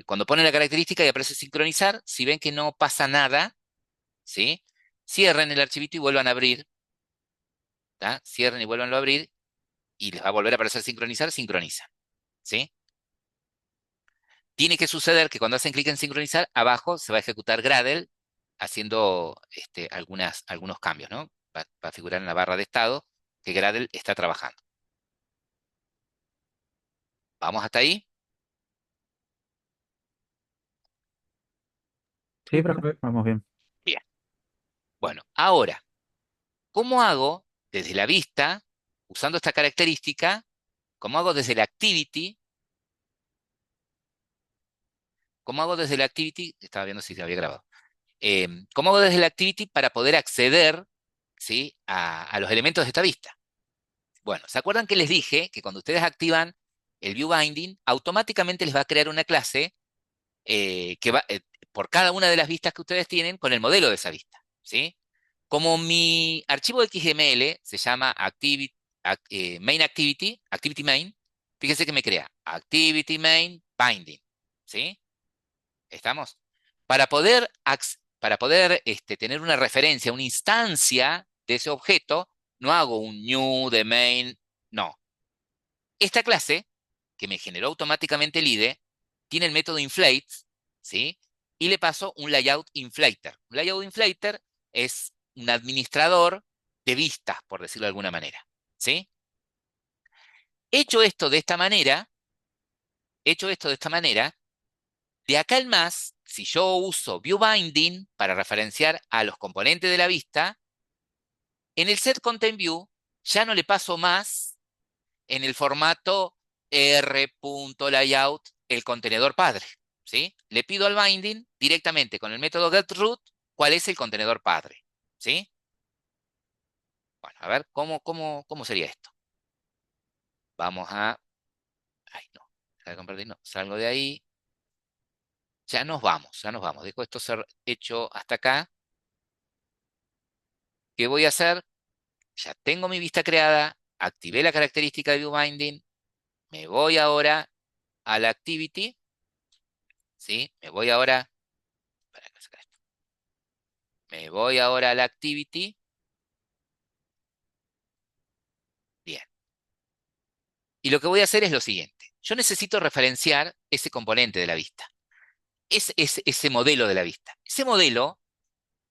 Cuando ponen la característica y aparece sincronizar, si ven que no pasa nada, ¿sí? Cierren el archivito y vuelvan a abrir, ¿tá? Cierren y vuelvan a abrir y les va a volver a aparecer sincronizar, sincronizan, ¿sí? Tiene que suceder que cuando hacen clic en sincronizar, abajo se va a ejecutar Gradle haciendo algunos cambios, ¿no? Va a figurar en la barra de estado que Gradle está trabajando. ¿Vamos hasta ahí? Sí, profe, vamos bien. Bien. Bueno, ahora, ¿cómo hago desde la vista, usando esta característica, cómo hago desde la activity? ¿Cómo hago desde la activity? Estaba viendo si se había grabado. ¿Cómo hago desde la activity para poder acceder, ¿sí? a los elementos de esta vista? Bueno, ¿se acuerdan que les dije que cuando ustedes activan el view binding, automáticamente les va a crear una clase que va por cada una de las vistas que ustedes tienen con el modelo de esa vista, ¿sí? Como mi archivo XML se llama main activity, activity main, fíjense que me crea activity main binding, ¿sí? ¿Estamos? Para poder tener una referencia, una instancia de ese objeto, no hago un new de main, no. Esta clase, que me generó automáticamente el IDE, tiene el método inflate, ¿sí? Y le paso un layout inflater. Un layout inflater es un administrador de vistas, por decirlo de alguna manera, ¿sí? Hecho esto de esta manera, de acá en más, si yo uso ViewBinding para referenciar a los componentes de la vista, En el setContentView ya no le paso más en el formato r.layout el contenedor padre, ¿sí? Le pido al binding directamente con el método getRoot cuál es el contenedor padre, ¿sí? Bueno, a ver, ¿cómo sería esto? Vamos a... Ay, no, deja de compartir, no, salgo de ahí. Ya nos vamos, ya nos vamos. Dejo esto ser hecho hasta acá. ¿Qué voy a hacer? Ya tengo mi vista creada, activé la característica de ViewBinding, me voy ahora a la activity, ¿sí? Me voy ahora, para que sacar esto. Me voy ahora a la activity. Bien. Y lo que voy a hacer es lo siguiente. Yo necesito referenciar ese componente de la vista, ese modelo de la vista. Ese modelo,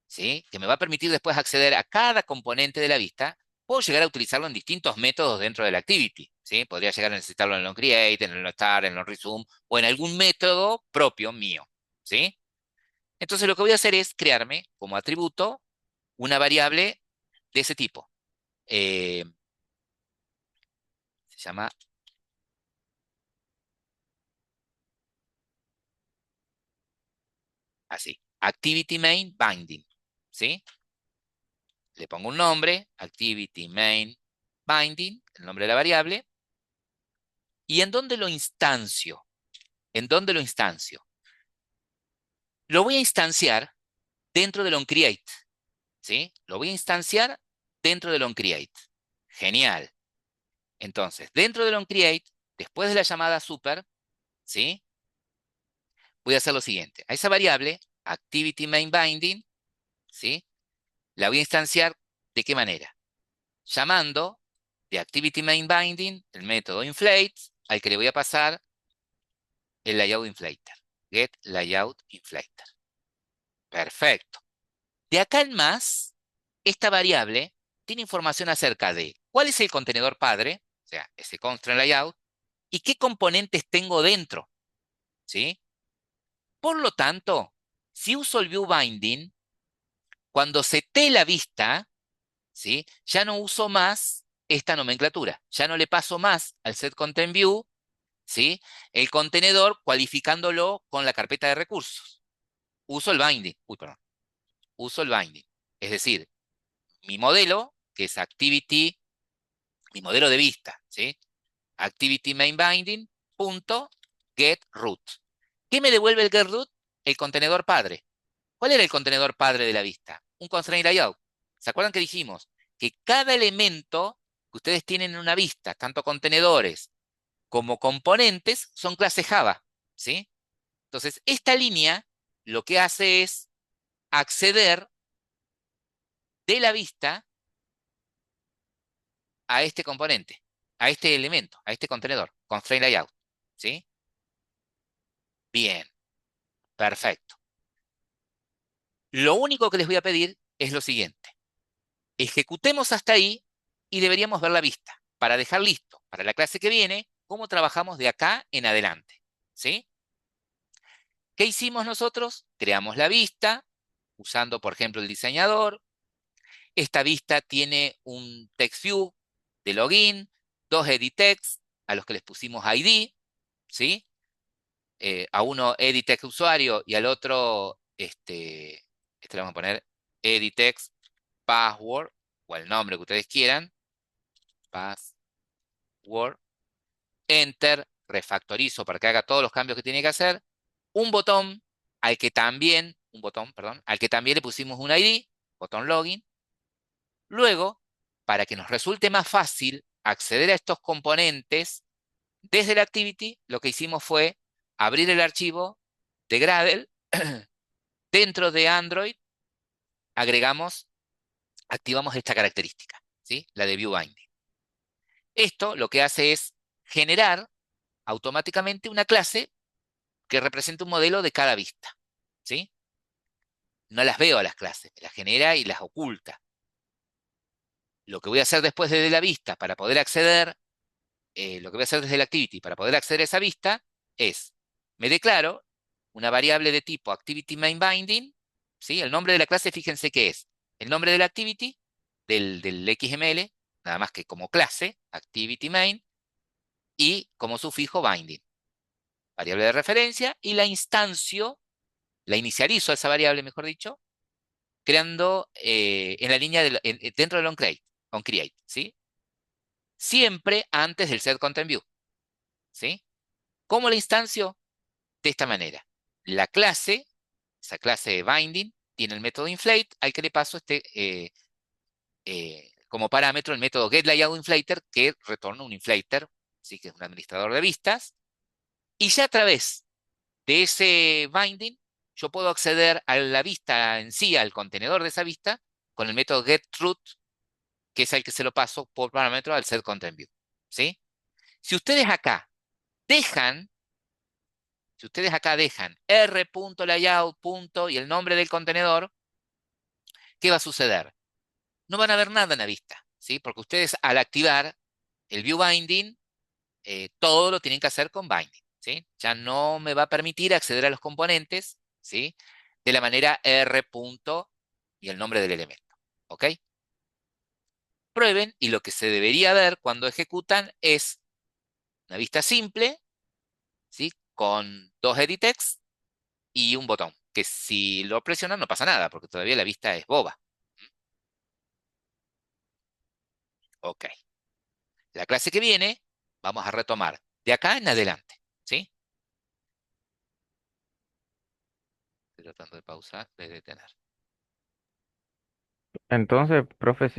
¿sí? Que me va a permitir después acceder a cada componente de la vista. Puedo llegar a utilizarlo en distintos métodos dentro de la activity, ¿sí? Podría llegar a necesitarlo en el onCreate, en el onStart, en el onResume o en algún método propio mío, ¿sí? Entonces lo que voy a hacer es crearme como atributo una variable de ese tipo. Se llama así, activity main binding, ¿sí? Le pongo un nombre, activity main binding, el nombre de la variable. ¿Y en dónde lo instancio? ¿En dónde lo instancio? Lo voy a instanciar dentro del onCreate, ¿sí? Lo voy a instanciar dentro del onCreate. Genial. Entonces, dentro del onCreate, después de la llamada super, ¿sí? Voy a hacer lo siguiente. A esa variable, activity main binding, ¿sí? La voy a instanciar ¿de qué manera? Llamando de activity main binding el método inflate al que le voy a pasar el layout inflater. Get layout inflater. Perfecto. De acá en más, esta variable tiene información acerca de cuál es el contenedor padre, o sea, ese constraint layout, y qué componentes tengo dentro, ¿sí? Por lo tanto, si uso el view binding, cuando seté la vista, ¿sí? Ya no uso más esta nomenclatura, ya no le paso más al setContentView, ¿sí? El contenedor cualificándolo con la carpeta de recursos. Uso el binding, uso el binding. Es decir, mi modelo, que es activity, mi modelo de vista, ¿sí? Activity main binding, punto, get root. ¿Qué me devuelve el get root? El contenedor padre. ¿Cuál era el contenedor padre de la vista? Un constraint layout. ¿Se acuerdan que dijimos que cada elemento que ustedes tienen en una vista, tanto contenedores como componentes, son clase Java, ¿sí? Entonces, esta línea lo que hace es acceder de la vista a este componente, a este elemento, a este contenedor, constraint layout, ¿sí? Bien, perfecto. Lo único que les voy a pedir es lo siguiente. Ejecutemos hasta ahí y deberíamos ver la vista para dejar listo para la clase que viene cómo trabajamos de acá en adelante, ¿sí? ¿Qué hicimos nosotros? Creamos la vista usando, por ejemplo, el diseñador. Esta vista tiene un text view de login, dos edit text a los que les pusimos ID, ¿sí? A uno edit text usuario y al otro, le vamos a poner edit text password o el nombre que ustedes quieran. Password. Enter. Refactorizo para que haga todos los cambios que tiene que hacer. Un botón perdón, al que también le pusimos un ID, botón login. Luego, para que nos resulte más fácil acceder a estos componentes desde la activity, lo que hicimos fue abrir el archivo de Gradle. Dentro de Android activamos esta característica, ¿sí? La de view binding. Esto lo que hace es generar automáticamente una clase que representa un modelo de cada vista, ¿sí? No las veo a las clases, me las genera y las oculta. Lo que voy a hacer después desde la vista para poder acceder, lo que voy a hacer desde la activity para poder acceder a esa vista es, me declaro una variable de tipo activity main binding, ¿sí? El nombre de la clase, fíjense que es el nombre de la activity del XML, nada más que como clase, activity main, y como sufijo binding, variable de referencia, y la inicializo a esa variable, mejor dicho, creando en la línea dentro del onCreate, ¿sí? Siempre antes del setContentView, ¿sí? ¿Cómo la instancio? De esta manera. La clase, esa clase de binding, tiene el método inflate al que le paso como parámetro el método getLayoutInflater, que retorna un inflater, así que es un administrador de vistas. Y ya a través de ese binding, yo puedo acceder a la vista en sí, al contenedor de esa vista, con el método getRoot, que es el que se lo paso por parámetro al setContentView, ¿sí? Si ustedes acá dejan, si ustedes acá dejan r.layout. Y el nombre del contenedor, ¿qué va a suceder? No van a ver nada en la vista, ¿sí? Porque ustedes al activar el view binding, todo lo tienen que hacer con binding, ¿sí? Ya no me va a permitir acceder a los componentes, ¿sí? De la manera r. Y el nombre del elemento, ¿ok? Prueben y lo que se debería ver cuando ejecutan es una vista simple, ¿sí? Con dos edit text y un botón, que si lo presionan no pasa nada, porque todavía la vista es boba. Ok. La clase que viene, vamos a retomar de acá en adelante, ¿sí? Estoy tratando de pausar, de detener. Entonces, profe,